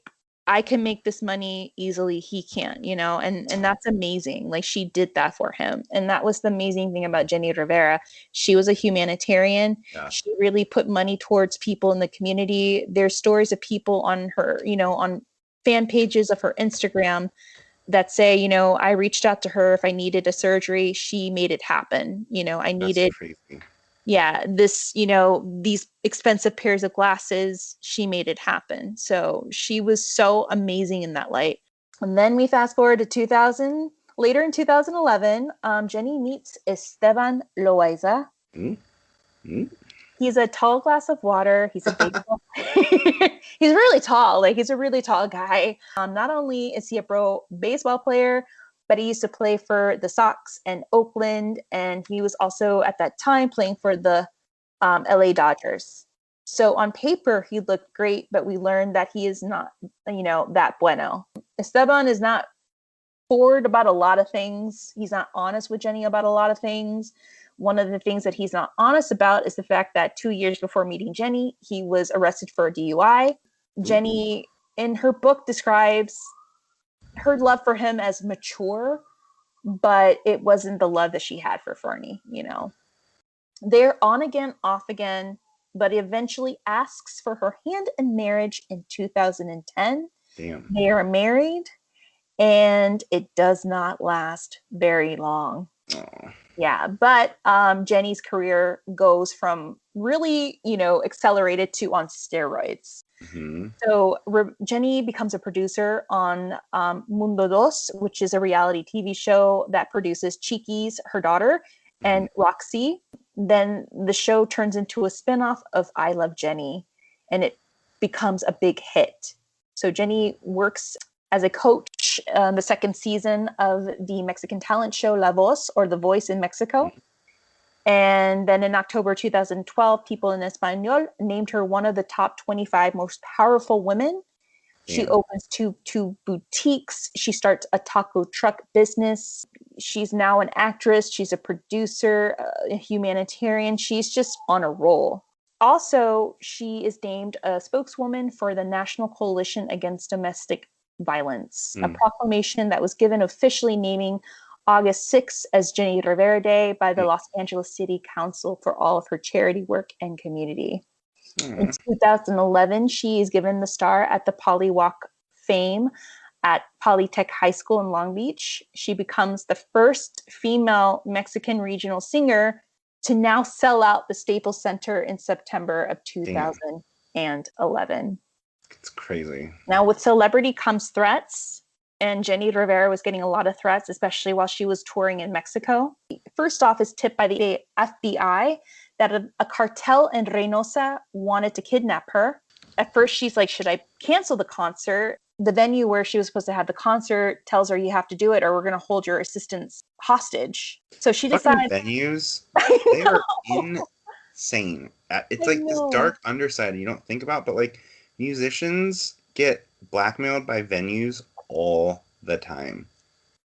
can make this money easily, he can't, and that's amazing. Like she did that for him. And that was the amazing thing about Jenni Rivera. She was a humanitarian. Yeah. She really put money towards people in the community. There's stories of people on her, on fan pages of her Instagram that say, I reached out to her if I needed a surgery, she made it happen. I needed this, these expensive pairs of glasses, she made it happen. So she was so amazing in that light. And then we fast forward to 2000, later in 2011, Jenny meets Esteban Loaiza. He's a tall glass of water. He's a baseball he's really tall. Like he's a really tall guy. Not only is he a pro baseball player, but he used to play for the Sox and Oakland. And he was also at that time playing for the LA Dodgers. So on paper, he looked great, but we learned that he is not, that bueno. Esteban is not forward about a lot of things. He's not honest with Jenny about a lot of things. One of the things that he's not honest about is the fact that 2 years before meeting Jenny, he was arrested for a DUI. Jenny, in her book, describes her love for him as mature, but it wasn't the love that she had for Fernie, They're on again, off again, but eventually asks for her hand in marriage in 2010. Damn. They are married, and it does not last very long. Aww. Yeah, but Jenny's career goes from really, accelerated to on steroids. Mm-hmm. So Jenny becomes a producer on Mundo Dos, which is a reality TV show that produces Chiquis, her daughter, and Roxy. Then the show turns into a spinoff of I Love Jenny, and it becomes a big hit. So Jenny works as a coach the second season of the Mexican talent show La Voz, or The Voice in Mexico. And then in October 2012, People in Español named her one of the top 25 most powerful women. She opens two boutiques. She starts a taco truck business. She's now an actress. She's a producer, a humanitarian. She's just on a roll. Also, she is named a spokeswoman for the National Coalition Against Domestic Violence, a proclamation that was given officially naming August 6th as Jenni Rivera Day by the Los Angeles City Council for all of her charity work and community. In 2011, she is given the star at the Polywalk Fame at Polytech High School in Long Beach. She becomes the first female Mexican regional singer to now sell out the Staples Center in September of 2011. It's crazy. Now, with celebrity comes threats, and Jenni Rivera was getting a lot of threats, especially while she was touring in Mexico. First off, is tipped by the FBI that a cartel in Reynosa wanted to kidnap her. At first, she's like, should I cancel the concert? The venue where she was supposed to have the concert tells her you have to do it or we're going to hold your assistants hostage. So she decides... venues, they are insane. It's like this dark underside you don't think about, but like musicians get blackmailed by venues all the time.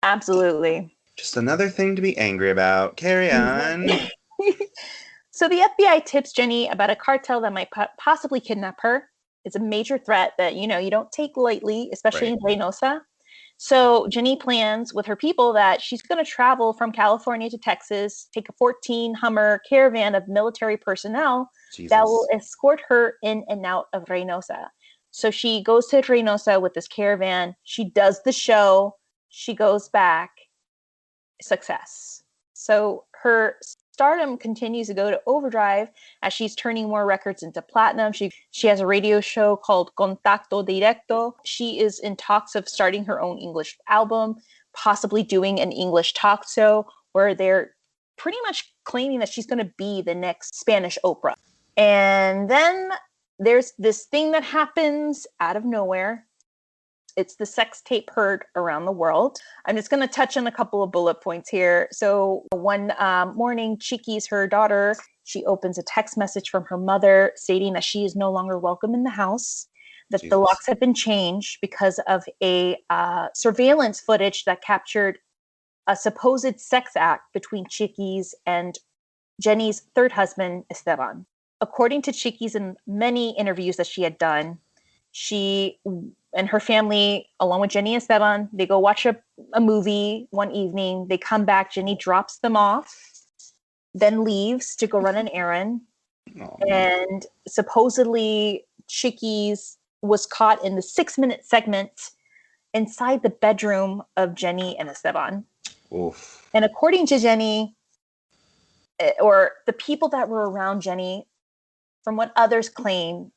Absolutely. Just another thing to be angry about. Carry on. So the FBI tips Jenni about a cartel that might possibly kidnap her. It's a major threat that, you don't take lightly, especially in Reynosa. So Jenni plans with her people that she's going to travel from California to Texas, take a 14 Hummer caravan of military personnel that will escort her in and out of Reynosa. So she goes to Reynosa with this caravan. She does the show. She goes back. Success. So her stardom continues to go to overdrive as she's turning more records into platinum. She has a radio show called Contacto Directo. She is in talks of starting her own English album, possibly doing an English talk show where they're pretty much claiming that she's going to be the next Spanish Oprah. And then there's this thing that happens out of nowhere. It's the sex tape heard around the world. I'm just going to touch on a couple of bullet points here. So one morning, Chiquis, her daughter, she opens a text message from her mother stating that she is no longer welcome in the house, that the locks have been changed because of a surveillance footage that captured a supposed sex act between Chiquis and Jenni's third husband, Esteban. According to Chiquis in many interviews that she had done, she and her family, along with Jenni and Esteban, they go watch a movie one evening. They come back. Jenni drops them off, then leaves to go run an errand. And supposedly, Chiquis was caught in the 6-minute segment inside the bedroom of Jenni and Esteban. Oof. And according to Jenni, or the people that were around Jenni, from what others claim,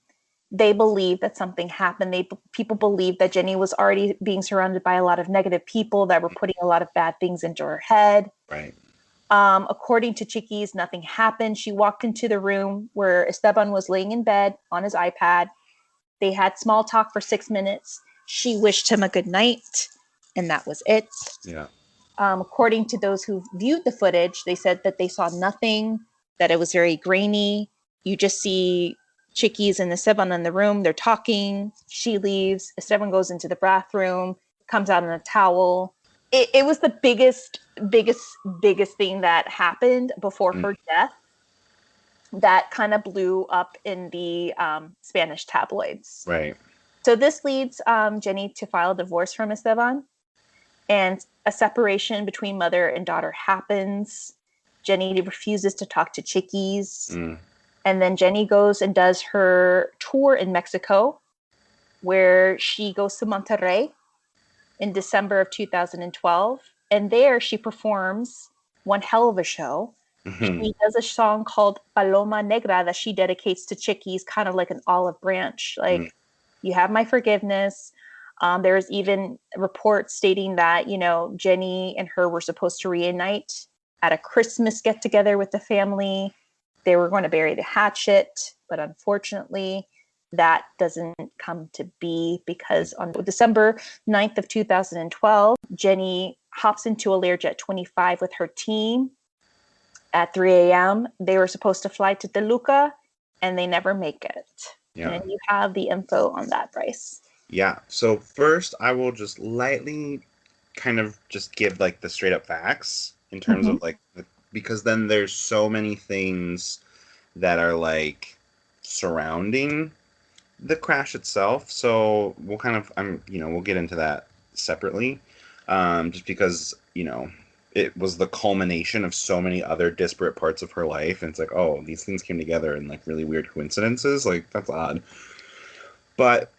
they believe that something happened. People believe that Jenni was already being surrounded by a lot of negative people that were putting a lot of bad things into her head. Right. According to Chiquis, nothing happened. She walked into the room where Esteban was laying in bed on his iPad. They had small talk for 6 minutes. She wished him a good night, and that was it. Yeah. According to those who viewed the footage, they said that they saw nothing, that it was very grainy. You just see Chiquis and Esteban in the room. They're talking. She leaves. Esteban goes into the bathroom, comes out in a towel. It was the biggest thing that happened before her death that kind of blew up in the Spanish tabloids. Right. So this leads Jenni to file a divorce from Esteban, and a separation between mother and daughter happens. Jenni refuses to talk to Chiquis. And then Jenni goes and does her tour in Mexico, where she goes to Monterrey in December of 2012. And there she performs one hell of a show. She does a song called Paloma Negra that she dedicates to Chiquis, kind of like an olive branch. Like, you have my forgiveness. There's even reports stating that, Jenni and her were supposed to reunite at a Christmas get-together with the family. They were going to bury the hatchet, but unfortunately, that doesn't come to be because on December 9th of 2012, Jenni hops into a Learjet 25 with her team at 3 a.m. They were supposed to fly to Toluca, and they never make it. Yeah. And you have the info on that, Bryce. Yeah. So first, I will just lightly kind of just give like the straight up facts in terms of like because then there's so many things that are like surrounding the crash itself. So we'll kind of, we'll get into that separately. Just because, it was the culmination of so many other disparate parts of her life. And it's like, oh, these things came together in like really weird coincidences. Like, that's odd. But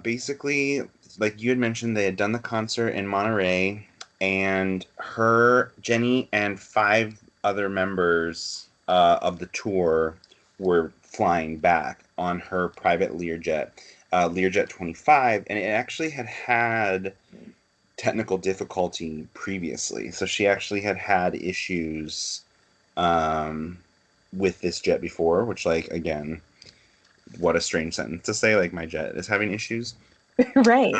basically, like you had mentioned, they had done the concert in Monterrey, and Jenni, and 5 other members of the tour were flying back on her private Learjet, Learjet 25, and it actually had technical difficulty previously. So she actually had issues with this jet before, which, like, again, what a strange sentence to say, like, my jet is having issues. Right.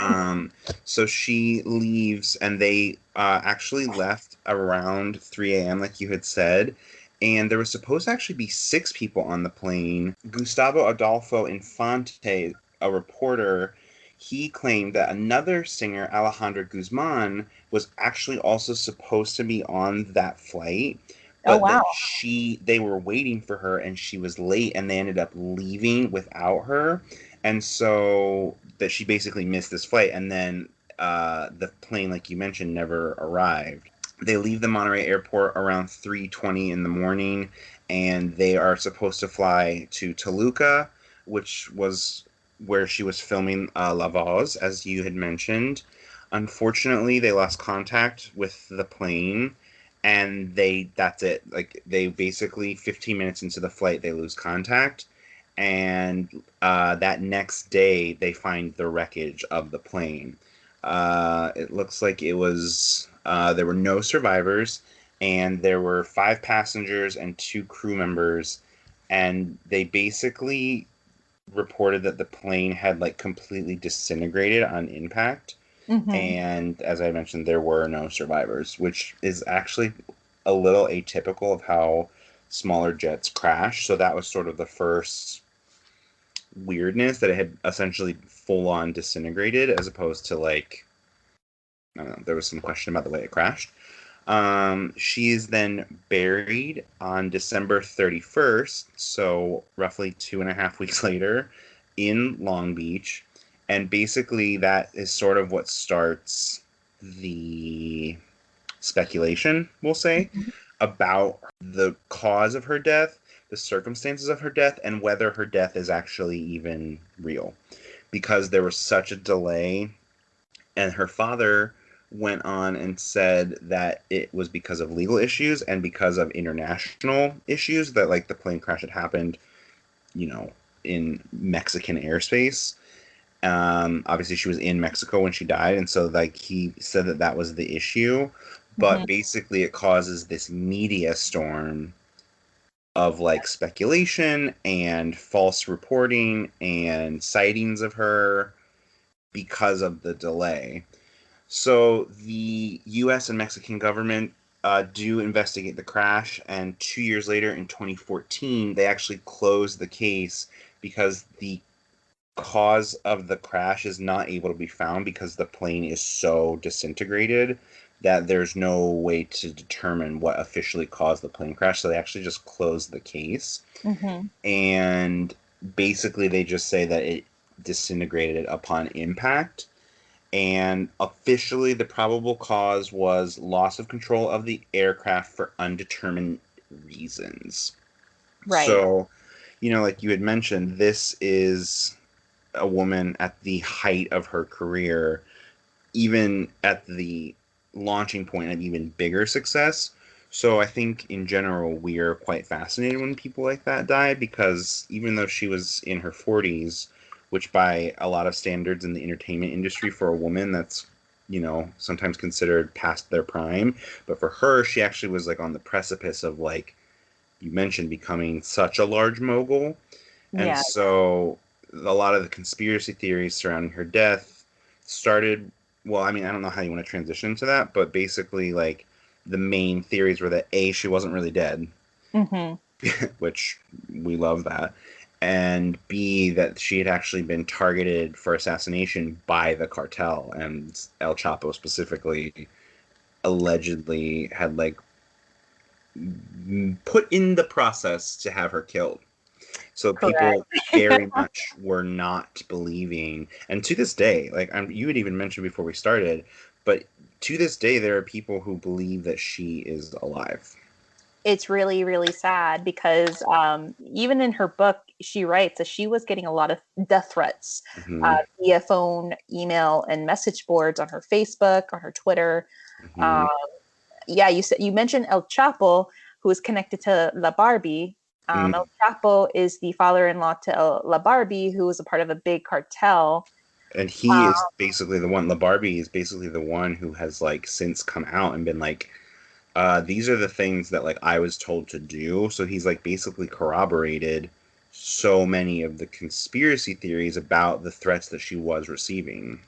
So she leaves, and they actually left around 3 a.m., like you had said. And there was supposed to actually be 6 people on the plane. Gustavo Adolfo Infante, a reporter, he claimed that another singer, Alejandra Guzman, was actually also supposed to be on that flight. But wow. they were waiting for her, and she was late, and they ended up leaving without her. And so that she basically missed this flight, and then the plane, like you mentioned, never arrived. They leave the Monterrey airport around 3:20 in the morning, and they are supposed to fly to Toluca, which was where she was filming La Voz, as you had mentioned. Unfortunately, they lost contact with the plane, and that's it. Like, they basically, 15 minutes into the flight, they lose contact. And that next day, they find the wreckage of the plane. It looks like it was... there were no survivors, and there were 5 passengers and 2 crew members. And they basically reported that the plane had, like, completely disintegrated on impact. Mm-hmm. And as I mentioned, there were no survivors, which is actually a little atypical of how smaller jets crash. So that was sort of the first weirdness, that it had essentially full-on disintegrated, as opposed to, like, I don't know, there was some question about the way it crashed. She is then buried on December 31st, so roughly 2.5 weeks later, in Long Beach. And basically that is sort of what starts the speculation, we'll say, about the cause of her death, the circumstances of her death, and whether her death is actually even real. Because there was such a delay, and her father went on and said that it was because of legal issues and because of international issues, that, like, the plane crash had happened, in Mexican airspace. Obviously she was in Mexico when she died, and so, like, he said that was the issue. But basically it causes this media storm of, like, speculation and false reporting and sightings of her because of the delay. So the U.S. and Mexican government do investigate the crash, and 2 years later, in 2014, they actually closed the case because the cause of the crash is not able to be found because the plane is so disintegrated that there's no way to determine what officially caused the plane crash. So they actually just closed the case. Mm-hmm. And basically they just say that it disintegrated upon impact. And officially, the probable cause was loss of control of the aircraft for undetermined reasons. Right. So, like you had mentioned, this is a woman at the height of her career, even at the launching point of even bigger success. So I think in general, we are quite fascinated when people like that die, because even though she was in her 40s, which by a lot of standards in the entertainment industry for a woman, that's, sometimes considered past their prime. But for her, she actually was, like, on the precipice of, like you mentioned, becoming such a large mogul. And so a lot of the conspiracy theories surrounding her death started, well, I mean, I don't know how you want to transition to that, but basically, like, the main theories were that A, she wasn't really dead, which we love that. And B, that she had actually been targeted for assassination by the cartel, and El Chapo specifically allegedly had, like, put in the process to have her killed. So people very much were not believing, and to this day, like, you had even mentioned before we started, but to this day, there are people who believe that she is alive. It's really, really sad because even in her book, she writes that she was getting a lot of death threats via phone, email, and message boards on her Facebook, on her Twitter. You mentioned El Chapo, who is connected to La Barbie. El Chapo is the father-in-law to La Barbie, who was a part of a big cartel. And he is basically the one. La Barbie is basically the one who has like since come out and been like, these are the things that like I was told to do. So he's like basically corroborated so many of the conspiracy theories about the threats that she was receiving.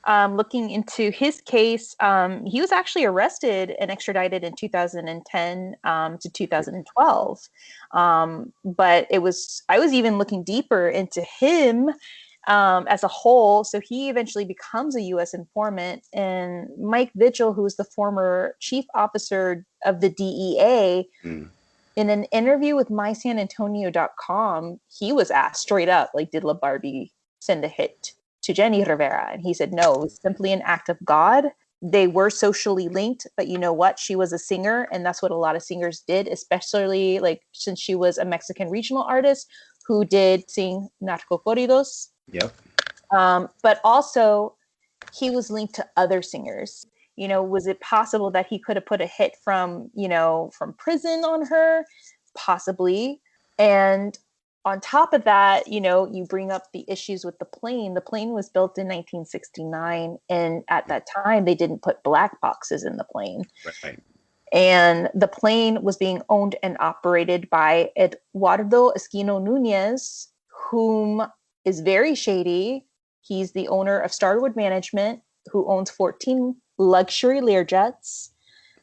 Looking into his case, he was actually arrested and extradited in 2010 to 2012. But I was even looking deeper into him as a whole. So he eventually becomes a U.S. informant. And Mike Vigil, who was the former chief officer of the DEA, in an interview with MySanAntonio.com, he was asked straight up, like, did La Barbie send a hit to Jenni Rivera? And he said, no, it was simply an act of God. They were socially linked, but you know what? She was a singer, and that's what a lot of singers did, especially like since she was a Mexican regional artist who did sing narco corridos. Yep. But also, he was linked to other singers. You know, was it possible that he could have put a hit from prison on her? Possibly. And on top of that, you bring up the issues with the plane. The plane was built in 1969, and at that time, they didn't put black boxes in the plane. Right. And the plane was being owned and operated by Eduardo Esquino Nunez, whom is very shady. He's the owner of Starwood Management, who owns 14 luxury Learjets.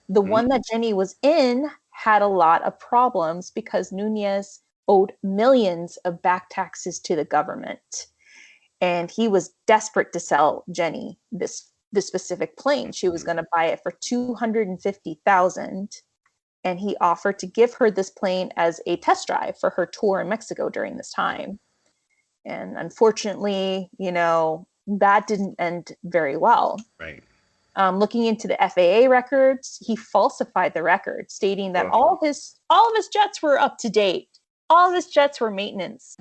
The one that Jenni was in had a lot of problems because Nunez owed millions of back taxes to the government. And he was desperate to sell Jenni this specific plane. She was going to buy it for $250,000. And he offered to give her this plane as a test drive for her tour in Mexico during this time. And unfortunately, that didn't end very well. Right. Looking into the FAA records, he falsified the record, stating that all of his jets were up to date. All of his jets were maintenance.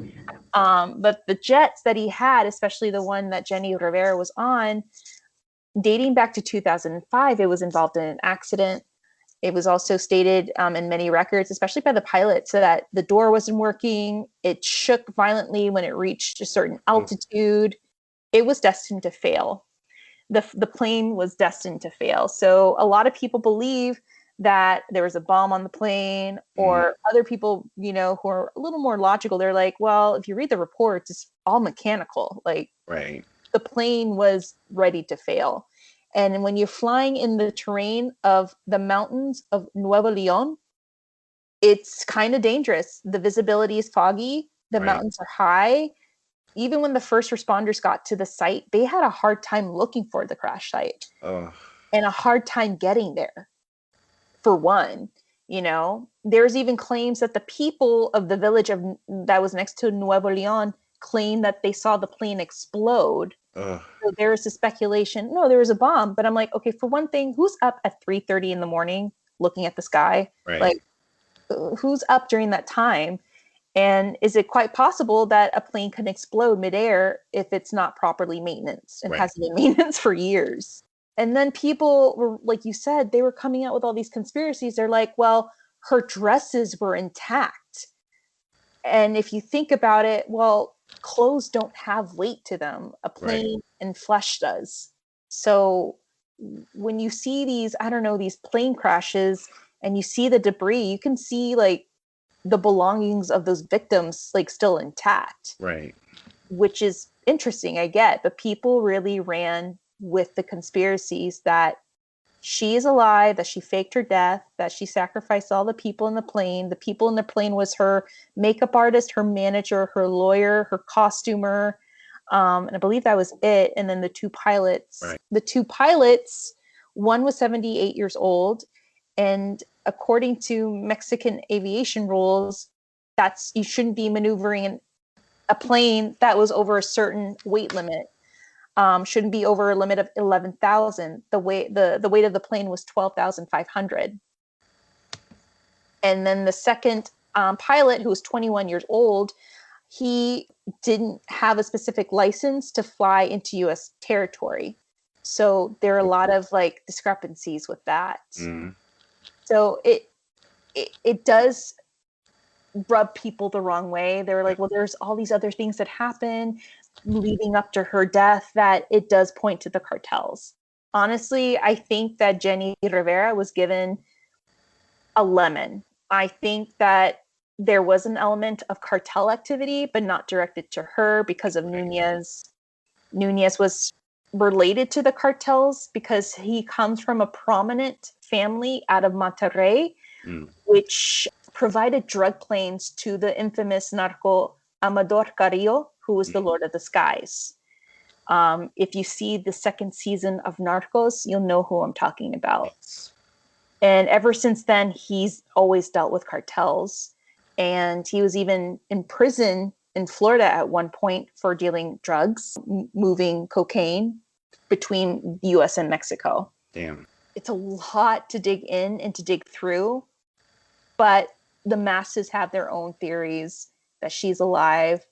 But the jets that he had, especially the one that Jenni Rivera was on, dating back to 2005, it was involved in an accident. It was also stated in many records, especially by the pilot, so that the door wasn't working. It shook violently when it reached a certain altitude. It was destined to fail. The plane was destined to fail. So a lot of people believe that there was a bomb on the plane, or other people, who are a little more logical. They're like, well, if you read the reports, it's all mechanical. Like, right. The plane was ready to fail. And when you're flying in the terrain of the mountains of Nuevo Leon, it's kind of dangerous. The visibility is foggy. The mountains are high. Even when the first responders got to the site, they had a hard time looking for the crash site and a hard time getting there. For one, there's even claims that the people of the village that was next to Nuevo Leon claim that they saw the plane explode. So there is a speculation. No, there was a bomb. But I'm like, okay, for one thing, who's up at 3:30 in the morning looking at the sky? Right. Like, who's up during that time? And is it quite possible that a plane can explode midair if it's not properly maintenance and hasn't been maintenance for years? And then people were, like you said, they were coming out with all these conspiracies. They're like, well, her dresses were intact. And if you think about it, well, clothes don't have weight to them. A plane and flesh does. So when you see these plane crashes and you see the debris, you can see like the belongings of those victims like still intact. Right. Which is interesting, I get. But people really ran with the conspiracies that she is alive, that she faked her death, that she sacrificed all the people in the plane. The people in the plane was her makeup artist, her manager, her lawyer, her costumer. And I believe that was it. And then the two pilots. Right. The two pilots, one was 78 years old. And according to Mexican aviation rules, you shouldn't be maneuvering a plane that was over a certain weight limit. shouldn't be over a limit of 11,000. The weight of the plane was 12,500. And then the second pilot, who was 21 years old, he didn't have a specific license to fly into U.S. territory. So there are a lot of like discrepancies with that. So it does rub people the wrong way. They were like, well, there's all these other things that happen leading up to her death that it does point to the cartels. Honestly, I think that Jenni Rivera was given a lemon. I think that there was an element of cartel activity, but not directed to her because of Nunez. Nunez was related to the cartels because he comes from a prominent family out of Monterrey, which provided drug planes to the infamous narco Amador Carrillo, who was the Lord of the Skies. If you see the second season of Narcos, you'll know who I'm talking about. And ever since then, he's always dealt with cartels. And he was even in prison in Florida at one point for dealing drugs, moving cocaine between the U.S. and Mexico. Damn. It's a lot to dig in and to dig through. But the masses have their own theories that she's alive.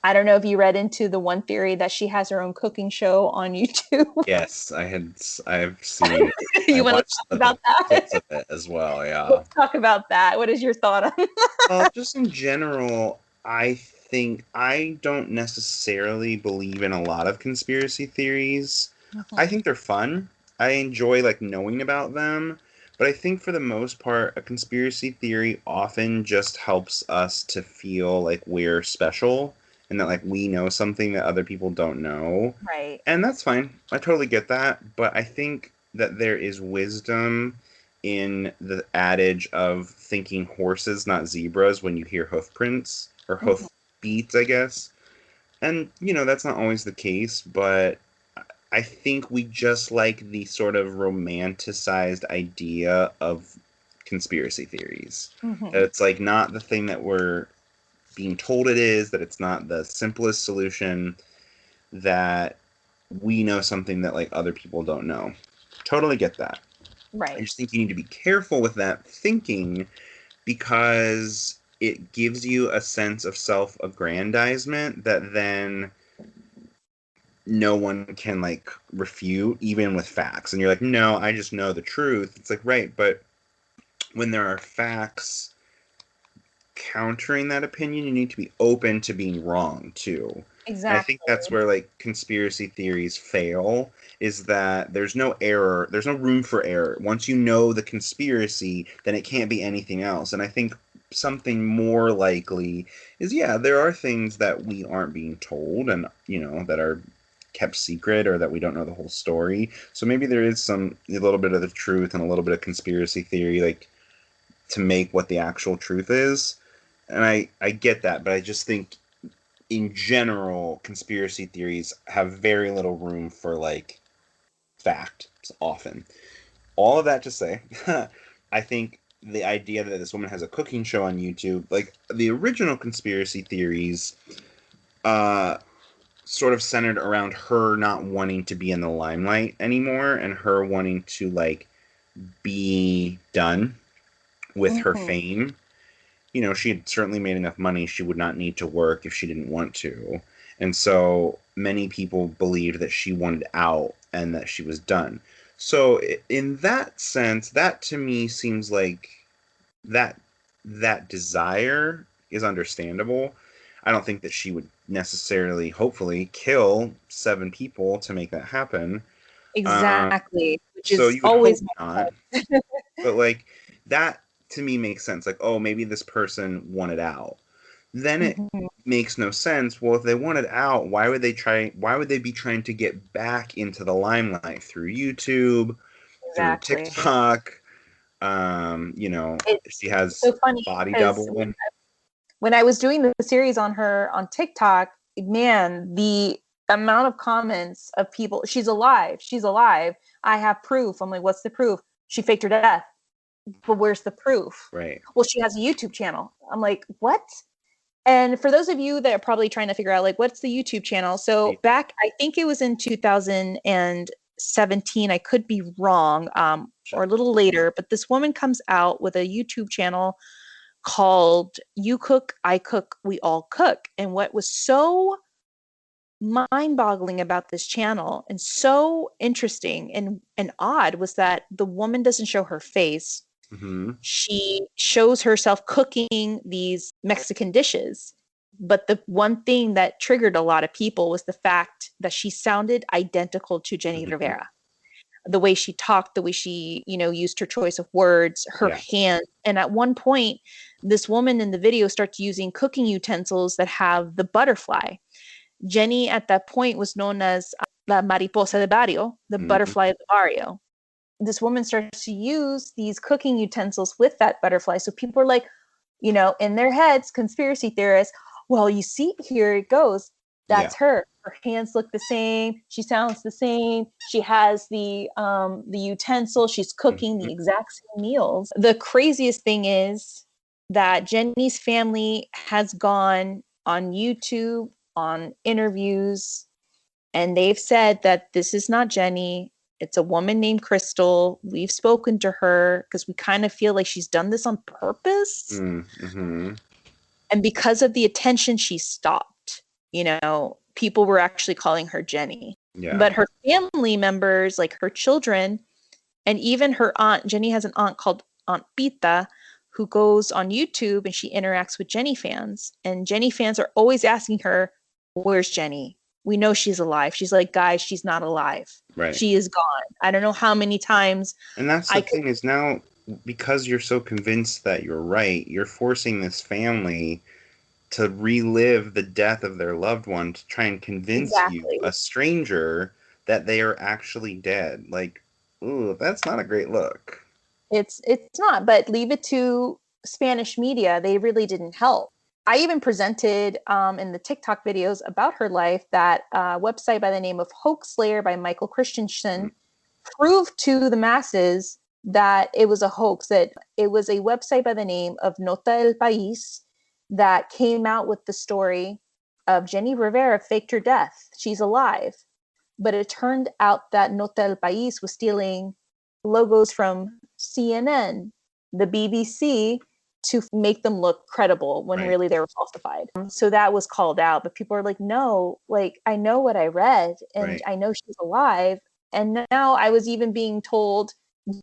I don't know if you read into the one theory that she has her own cooking show on YouTube. Yes, I've seen it. You want to talk about that? Clips of it as well, yeah. Let's talk about that. What is your thought on that? Just in general, I think I don't necessarily believe in a lot of conspiracy theories. I think they're fun. I enjoy like knowing about them. But I think for the most part, a conspiracy theory often just helps us to feel like we're special and that like we know something that other people don't know. Right. And that's fine. I totally get that. But I think that there is wisdom in the adage of thinking horses, not zebras, when you hear hoof prints or hoof beats, I guess. And, you know, that's not always the case, but I think we just like the sort of romanticized idea of conspiracy theories. That it's like not the thing that we're being told it is, that it's not the simplest solution, that we know something that like other people don't know. Totally get that. Right. I just think you need to be careful with that thinking because it gives you a sense of self-aggrandizement that then no one can like refute even with facts. And you're like, no, I just know the truth. It's like, right, but when there are facts countering that opinion, you need to be open to being wrong too. Exactly. And I think that's where like conspiracy theories fail, is that there's no error, there's no room for error. Once you know the conspiracy, then it can't be anything else. And I think something more likely is, yeah, there are things that we aren't being told and, you know, that are kept secret or that we don't know the whole story. So maybe there is a little bit of the truth and a little bit of conspiracy theory, like to make what the actual truth is. And I get that, but I just think in general, conspiracy theories have very little room for like fact often. All of that to say, I think the idea that this woman has a cooking show on YouTube, like the original conspiracy theories, sort of centered around her not wanting to be in the limelight anymore and her wanting to like be done with her fame. You know, she had certainly made enough money. She would not need to work if she didn't want to. And so many people believed that she wanted out and that she was done. So in that sense, that to me seems like that desire is understandable. I don't think that she would necessarily, hopefully, kill 7 people to make that happen. Exactly. Which so is you would always hope not. But like that to me makes sense. Like, oh, maybe this person wanted out. Then it makes no sense. Well, if they wanted out, why would they be trying to get back into the limelight through YouTube, through TikTok? You know, she has so funny body double. When I was doing the series on her on TikTok, man, the amount of comments of people, she's alive. I have proof. I'm like, what's the proof? She faked her death. But where's the proof? Right. Well, she has a YouTube channel. I'm like, what? And for those of you that are probably trying to figure out, like, what's the YouTube channel? So back, I think it was in 2017, I could be wrong, or a little later, but this woman comes out with a YouTube channel called You Cook, I Cook, We All Cook. And what was so mind-boggling about this channel and so interesting and odd was that the woman doesn't show her face. Mm-hmm. She shows herself cooking these Mexican dishes. But the one thing that triggered a lot of people was the fact that she sounded identical to Jenni Rivera. The way she talked, the way she, used her choice of words, her hand. And at one point, this woman in the video starts using cooking utensils that have the butterfly. Jenni at that point was known as La Mariposa de Barrio, the butterfly of the barrio. This woman starts to use these cooking utensils with that butterfly. So people are like, in their heads, conspiracy theorists, well, you see, here it goes. That's her. Her hands look the same. She sounds the same. She has the utensil. She's cooking the exact same meals. The craziest thing is that Jenni's family has gone on YouTube, on interviews, and they've said that this is not Jenni. It's a woman named Crystal. We've spoken to her because we kind of feel like she's done this on purpose. Mm-hmm. And because of the attention, she stopped. People were actually calling her Jenni. Yeah. But her family members, like her children, and even her aunt, Jenni has an aunt called Aunt Pita, who goes on YouTube and she interacts with Jenni fans. And Jenni fans are always asking her, where's Jenni? We know she's alive. She's like, guys, she's not alive. Right. She is gone. I don't know how many times. And that's the thing is now, because you're so convinced that you're right, you're forcing this family to relive the death of their loved one to try and convince you, a stranger, that they are actually dead. Like, ooh, that's not a great look. It's not, but leave it to Spanish media. They really didn't help. I even presented in the TikTok videos about her life that website by the name of Hoax Slayer by Michael Christensen proved to the masses that it was a hoax, that it was a website by the name of Nota El País that came out with the story of Jenni Rivera faked her death. She's alive. But it turned out that Nota El País was stealing logos from CNN, the BBC, to make them look credible when really they were falsified. So that was called out. But people are like, no, like, I know what I read and I know she's alive. And now I was even being told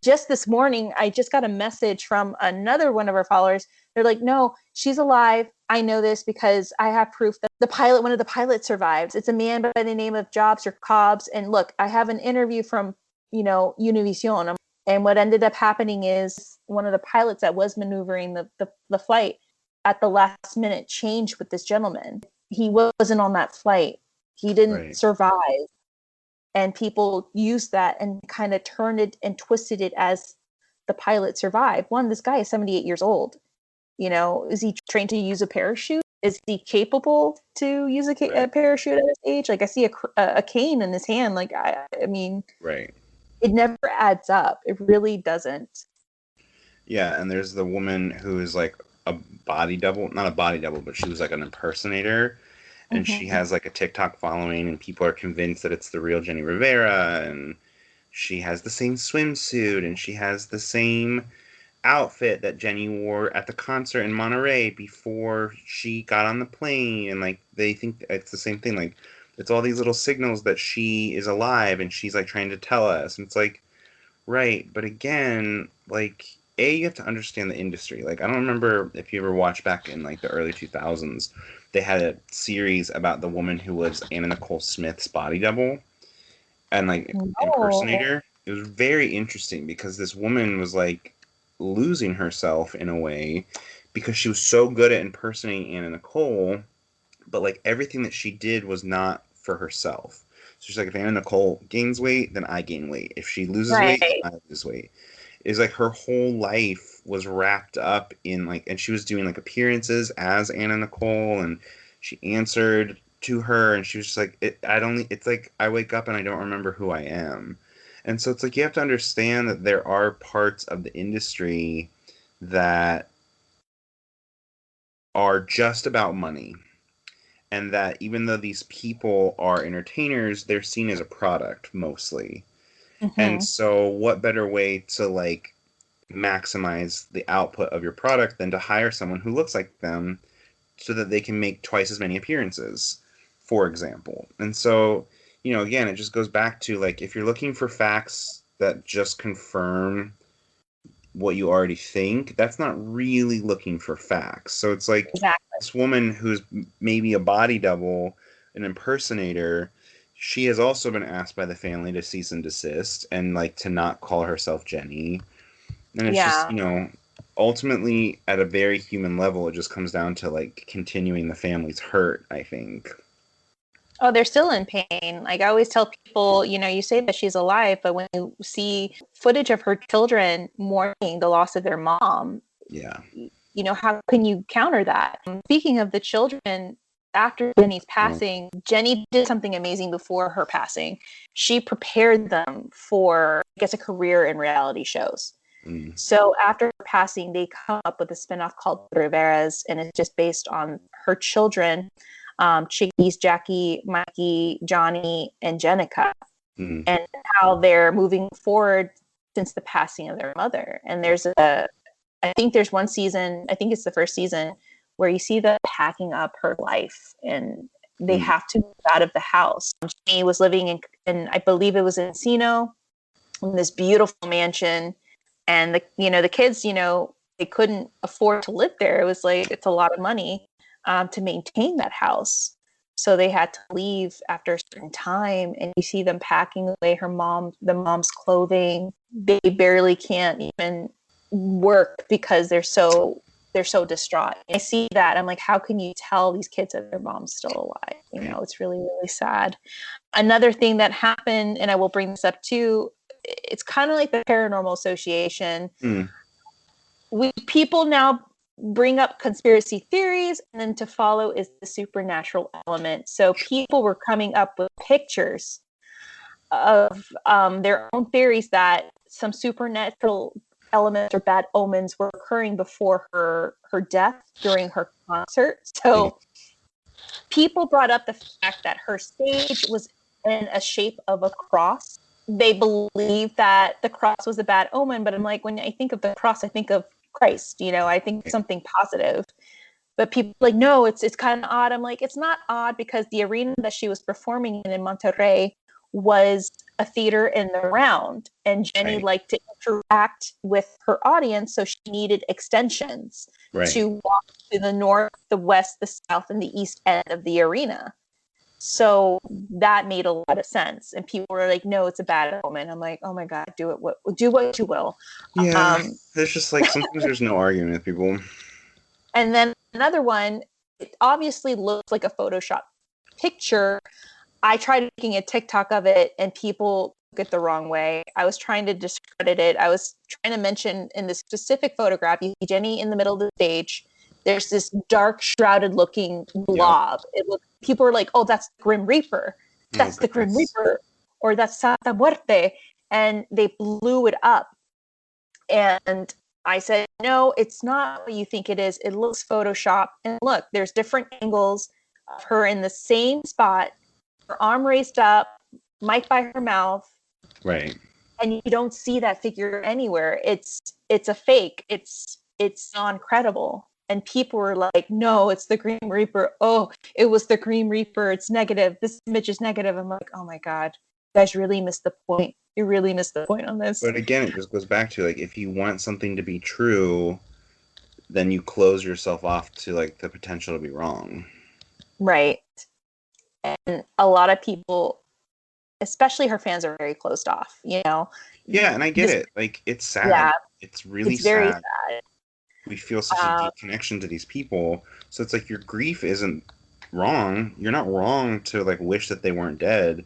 just this morning, I just got a message from another one of our followers. They're like, no, she's alive. I know this because I have proof that one of the pilots survived. It's a man by the name of Jobs or Cobbs. And look, I have an interview from, Univision. And what ended up happening is one of the pilots that was maneuvering the flight at the last minute changed with this gentleman. He wasn't on that flight. He didn't survive. And people used that and kind of turned it and twisted it as the pilot survived. One, this guy is 78 years old. Is he trained to use a parachute? Is he capable to use a parachute at his age? Like, I see a cane in his hand. Like, I mean, it never adds up. It really doesn't. Yeah, and there's the woman who is like a body double, not a body double, but she was like an impersonator. And she has like a TikTok following, and people are convinced that it's the real Jenni Rivera. And she has the same swimsuit, and she has the same outfit that Jenni wore at the concert in Monterrey before she got on the plane. And like, they think it's the same thing. Like, it's all these little signals that she is alive and she's like trying to tell us. And it's like, right. But again, like, you have to understand the industry. Like, I don't remember if you ever watched back in like the early 2000s, they had a series about the woman who was Anna Nicole Smith's body double and like impersonator. It was very interesting because this woman was like losing herself in a way because she was so good at impersonating Anna Nicole, but like everything that she did was not for herself. So she's like, if Anna Nicole gains weight, then I gain weight. If she loses weight, then I lose weight. Is like her whole life was wrapped up in like, and she was doing like appearances as Anna Nicole, and she answered to her, and she was just like, it's like I wake up and I don't remember who I am. And so it's like, you have to understand that there are parts of the industry that are just about money. And that even though these people are entertainers, they're seen as a product mostly. And so what better way to like maximize the output of your product than to hire someone who looks like them so that they can make twice as many appearances, for example. And so, you know, again, it just goes back to like, if you're looking for facts that just confirm what you already think, that's not really looking for facts. So it's like this woman who's maybe a body double, an impersonator, she has also been asked by the family to cease and desist and like to not call herself Jenny. And it's just, you know, ultimately at a very human level, it just comes down to like continuing the family's hurt, I think. Oh, they're still in pain. Like I always tell people, you know, you say that she's alive, but when you see footage of her children mourning the loss of their mom, you know, how can you counter that? Speaking of the children, after Jenny's passing, Jenny did something amazing before her passing. She prepared them for, I guess, a career in reality shows. So after her passing, they come up with a spinoff called Rivera's, and it's just based on her children, Chickies, Jackie, Mikey, Johnny, and Jenica, and how they're moving forward since the passing of their mother. And I think there's one season, I think it's the first season, where you see them packing up her life, and they have to move out of the house. Jenny was living in I believe it was in Encino, in this beautiful mansion. And the kids, they couldn't afford to live there. It was like, it's a lot of money to maintain that house. So they had to leave after a certain time, and you see them packing away the mom's clothing. They barely can't even work because they're so distraught. I see that. I'm like, how can you tell these kids that their mom's still alive? It's really, really sad. Another thing that happened, and I will bring this up too, it's kind of like the Paranormal Association. People now bring up conspiracy theories, and then to follow is the supernatural element. So people were coming up with pictures of their own theories that some supernatural elements or bad omens were occurring before her death during her concert. So people brought up the fact that her stage was in a shape of a cross. They believe that the cross was a bad omen, but I'm like, when I think of the cross, I think of Christ, I think something positive. But people are like, no, it's kind of odd. I'm like, it's not odd, because the arena that she was performing in Monterrey was a theater in the round, and Jenny liked to interact with her audience, so she needed extensions to walk to the north, the west, the south, and the east end of the arena. So that made a lot of sense. And people were like, no, it's a bad omen. I'm like, oh my God, do what you will. Yeah. There's just like, sometimes there's no arguing with people. And then another one, it obviously looks like a Photoshop picture. I tried making a TikTok of it, and people took it the wrong way. I was trying to discredit it. I was trying to mention in this specific photograph, you see Jenny in the middle of the stage. There's this dark, shrouded looking blob. People were like, oh, that's the Grim Reaper. That's the Grim Reaper. Or that's Santa Muerte. And they blew it up. And I said, no, it's not what you think it is. It looks Photoshop. And look, there's different angles of her in the same spot, her arm raised up, mic by her mouth. Right. And you don't see that figure anywhere. It's a fake. It's non-credible. And people were like, no, it's the Grim Reaper. Oh, it was the Grim Reaper. It's negative. This image is negative. I'm like, oh my God, you guys really missed the point. You really missed the point on this. But again, it just goes back to, like, if you want something to be true, then you close yourself off to, like, the potential to be wrong. Right. And a lot of people, especially her fans, are very closed off, Yeah, and I get it. Like, it's sad. Yeah, it's really it's very sad. sad. We feel such a deep connection to these people. So it's like, your grief isn't wrong. You're not wrong to, like, wish that they weren't dead,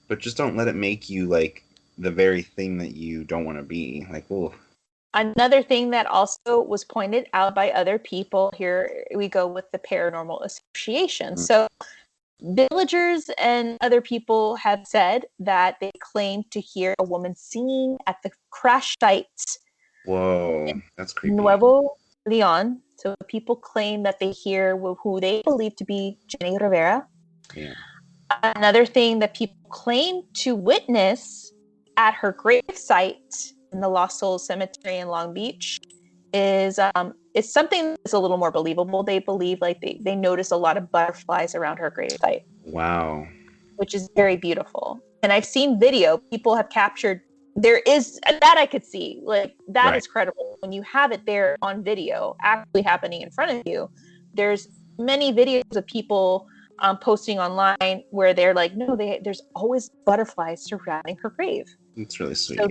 but just don't let it make you, like, the very thing that you don't want to be. Like, ooh. Another thing that also was pointed out by other people, here we go with the Paranormal Association. So villagers and other people have said that they claim to hear a woman singing at the crash site. Whoa, that's creepy. Nuevo Leon. So people claim that they hear who they believe to be Jenni Rivera. Yeah. Another thing that people claim to witness at her gravesite in the Lost Souls Cemetery in Long Beach is it's something that's a little more believable. They believe like they notice a lot of butterflies around her gravesite. Wow. Which is very beautiful. And I've seen video people have captured. There is that I could see, like that Right. is credible when you have it there on video actually happening in front of you. There's many videos of people posting online where they're like, no, there's always butterflies surrounding her grave. It's really sweet. So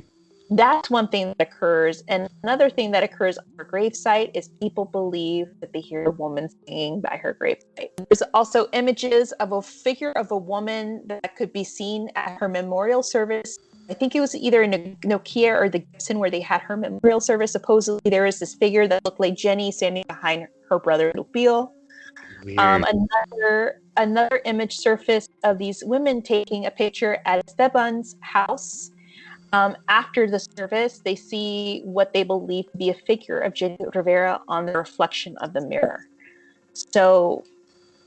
that's one thing that occurs. And another thing that occurs on her gravesite is people believe that they hear a woman singing by her gravesite. There's also images of a figure of a woman that could be seen at her memorial service. I think it was either in Nokia or the Gibson where they had her memorial service. Supposedly there is this figure that looked like Jenny standing behind her brother Lupio. Another image surfaced of these women taking a picture at Esteban's house. After the service, they see what they believe to be a figure of Jenni Rivera on the reflection of the mirror. So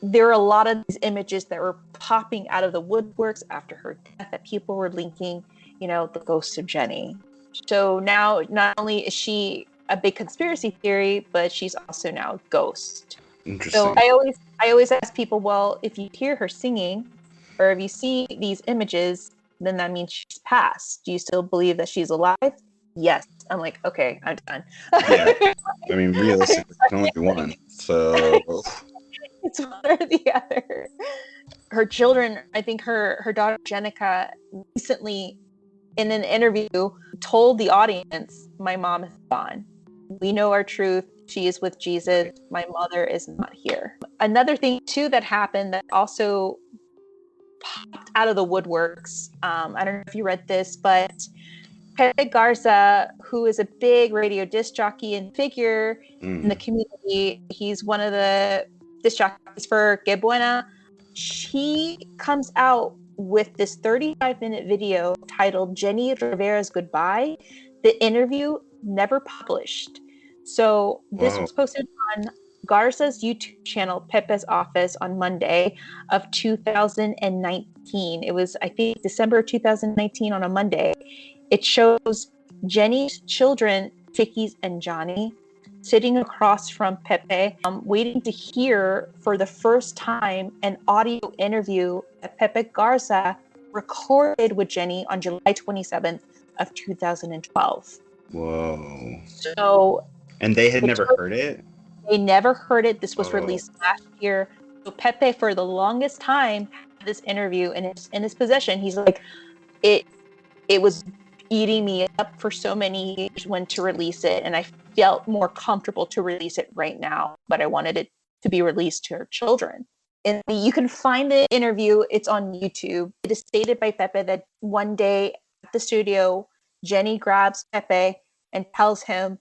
there are a lot of these images that were popping out of the woodworks after her death that people were linking, the ghost of Jenny. So now not only is she a big conspiracy theory, but she's also now a ghost. Interesting. So I always ask people, well, if you hear her singing or if you see these images, then that means she's passed. Do you still believe that she's alive? Yes. I'm like, okay, I'm done. Yeah. I mean, realistically, it can only be one. So it's one or the other. Her children, I think her daughter Jenica recently in an interview told the audience, my mom is gone. We know our truth. She is with Jesus. My mother is not here. Another thing too that happened that also popped out of the woodworks. I don't know if you read this, but Pepe Garza, who is a big radio disc jockey and figure in the community, he's one of the disc jockeys for Que Buena. She comes out with this 35-minute video titled Jenni Rivera's Goodbye. The interview never published. So this was posted on Garza's YouTube channel, Pepe's Office, on Monday of 2019. It was, I think, December 2019 on a Monday. It shows Jenny's children, Tickies and Johnny, sitting across from Pepe, waiting to hear for the first time an audio interview that Pepe Garza recorded with Jenny on July 27th of 2012. Whoa. So, and they had never heard it? They never heard it. This was released last year. So Pepe, for the longest time, had this interview in his possession. He's like, it was eating me up for so many years when to release it, and I felt more comfortable to release it right now, but I wanted it to be released to her children. And you can find the interview. It's on YouTube. It is stated by Pepe that one day at the studio, Jenny grabs Pepe and tells him,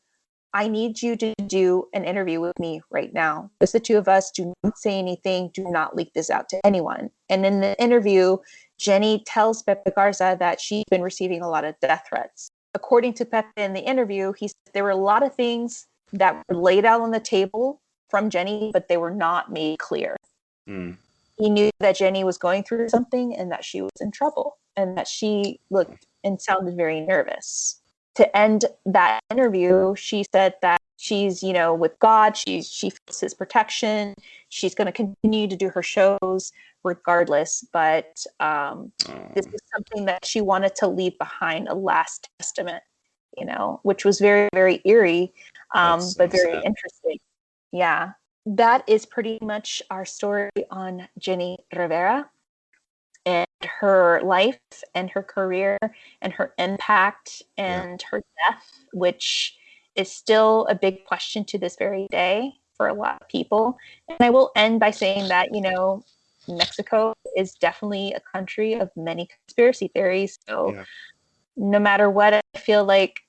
I need you to do an interview with me right now. Just the two of us. Do not say anything. Do not leak this out to anyone. And in the interview, Jenny tells Pepe Garza that she's been receiving a lot of death threats. According to Pepe in the interview, he said there were a lot of things that were laid out on the table from Jenny, but they were not made clear. He knew that Jenny was going through something and that she was in trouble and that she looked and sounded very nervous. To end that interview, she said that she's, with God, she feels his protection. She's going to continue to do her shows regardless. But this is something that she wanted to leave behind, a last testament, which was very, very eerie, but very interesting. Yeah, that is pretty much our story on Jenni Rivera and her life and her career and her impact and her death, which is still a big question to this very day for a lot of people. And I will end by saying that, Mexico is definitely a country of many conspiracy theories. So no matter what, I feel like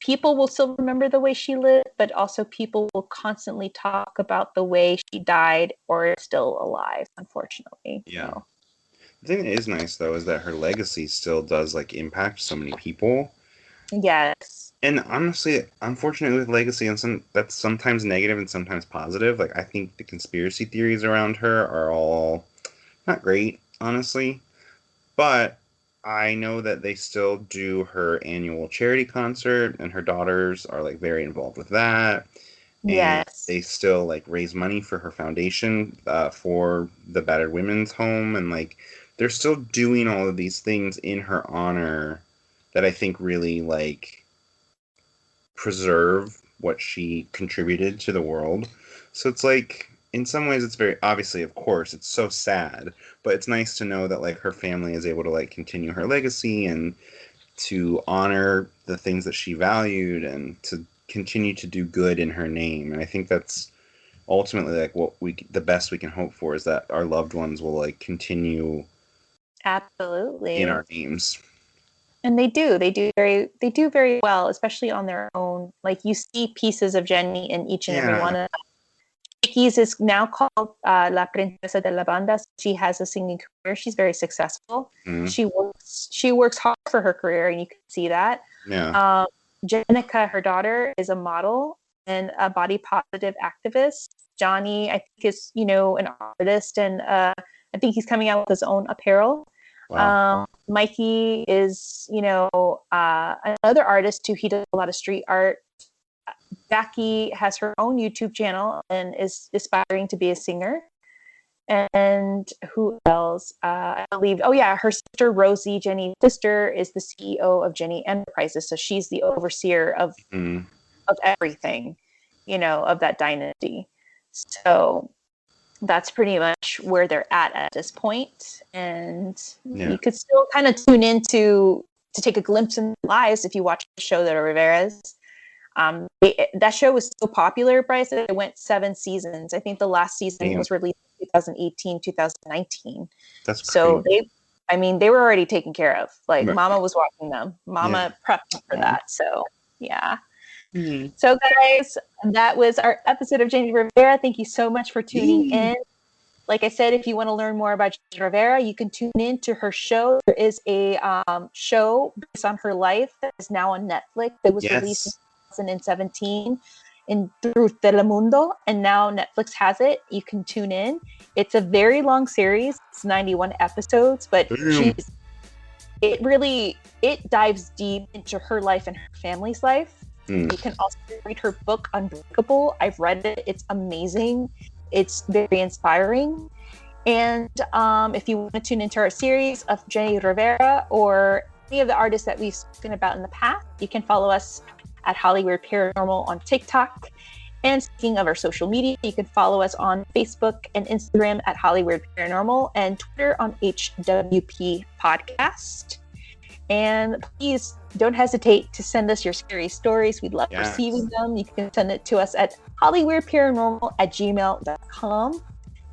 people will still remember the way she lived, but also people will constantly talk about the way she died or is still alive, unfortunately. Yeah. So. The thing that is nice, though, is that her legacy still does, impact so many people. Yes. And honestly, unfortunately with Legacy, and that's sometimes negative and sometimes positive. Like, I think the conspiracy theories around her are all not great, honestly. But I know that they still do her annual charity concert, and her daughters are like very involved with that. And Yes. they still like raise money for her foundation, for the battered women's home, and like they're still doing all of these things in her honor that I think really like preserve what she contributed to the world. So it's like, in some ways, it's very obviously, of course, it's so sad, but it's nice to know that like her family is able to like continue her legacy and to honor the things that she valued and to continue to do good in her name. And I think that's ultimately like the best we can hope for, is that our loved ones will like continue Absolutely. in our names. And they do very well, especially on their own. Like, you see pieces of Jenni in each and every one of them. Vicky's is now called La Princesa de la Banda. She has a singing career. She's very successful. Mm-hmm. She works hard for her career, and you can see that. Yeah. Jenica, her daughter, is a model and a body positive activist. Johnny, I think, is an artist, and I think he's coming out with his own apparel. Wow. Mikey is, another artist too. He does a lot of street art. Jackie has her own YouTube channel and is aspiring to be a singer. And who else? I believe, her sister Rosie, Jenni's sister, is the CEO of Jenni Enterprises. So she's the overseer of everything, of that dynasty. So that's pretty much where they're at this point. And you could still kind of tune in to take a glimpse in their lives if you watch the show, The Riveras. That show was so popular, Bryce, that it went 7 seasons. I think the last season was released in 2018, 2019. That's crazy. So they were already taken care of. Like, Mama was watching them. Mama prepped for that. So, yeah. Mm-hmm. So, guys, that was our episode of Jenni Rivera. Thank you so much for tuning in. Like I said, if you want to learn more about Jenni Rivera, you can tune in to her show. There is a show based on her life that is now on Netflix. It was released in 2017 through Telemundo, and now Netflix has it. You can tune in. It's a very long series. It's 91 episodes, but it dives deep into her life and her family's life. You can also read her book, Unbreakable. I've read it. It's amazing. It's very inspiring. And if you want to tune into our series of Jenni Rivera or any of the artists that we've spoken about in the past, you can follow us at Hollywood Paranormal on TikTok. And speaking of our social media, you can follow us on Facebook and Instagram at Hollywood Paranormal and Twitter on HWP Podcast. And please don't hesitate to send us your scary stories. We'd love receiving them. You can send it to us at hollywoodparanormal@gmail.com.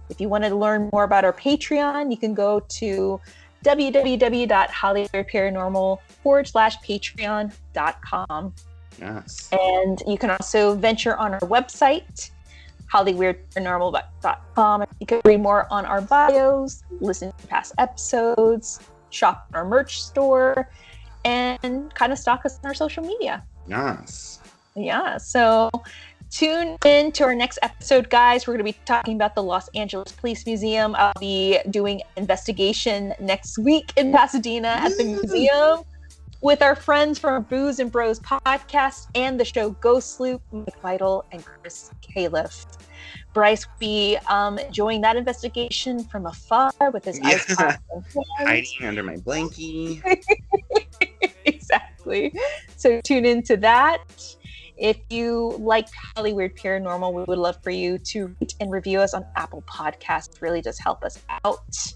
If you want to learn more about our Patreon, you can go to www.hollywoodparanormal.com/patreon.com. Yes. And you can also venture on our website, hollywoodparanormal.com. You can read more on our bios, listen to past episodes, shop in our merch store, and kind of stalk us on our social media. Yes. Yeah. So tune in to our next episode, guys. We're going to be talking about the Los Angeles Police Museum. I'll be doing an investigation next week in Pasadena at the museum with our friends from Booze and Bros podcast and the show Ghost Loop, Mike Vital and Chris Califf. Bryce will be enjoying that investigation from afar with his eyes hiding under my blankie. Exactly. So tune into that. If you like Hollywood Paranormal, we would love for you to rate and review us on Apple Podcasts. It really does help us out.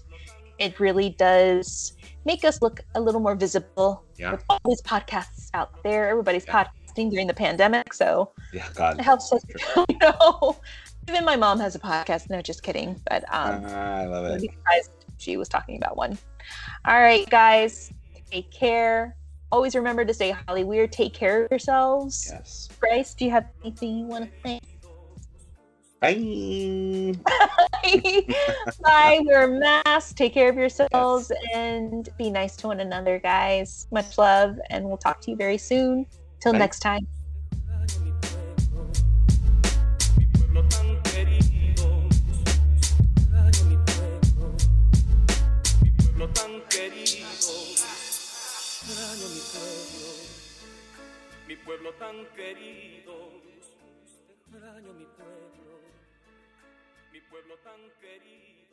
It really does make us look a little more visible with all these podcasts out there. Everybody's podcasting during the pandemic, so it helps us. Even my mom has a podcast. No, just kidding. But I love it. I'd be surprised if she was talking about one. All right, guys, take care. Always remember to stay Hollyweird. Take care of yourselves. Yes. Bryce, do you have anything you want to say? Bye. Bye. Wear a mask. Take care of yourselves and be nice to one another, guys. Much love, and we'll talk to you very soon. Till next time. Mi pueblo tan querido, extraño mi pueblo tan querido.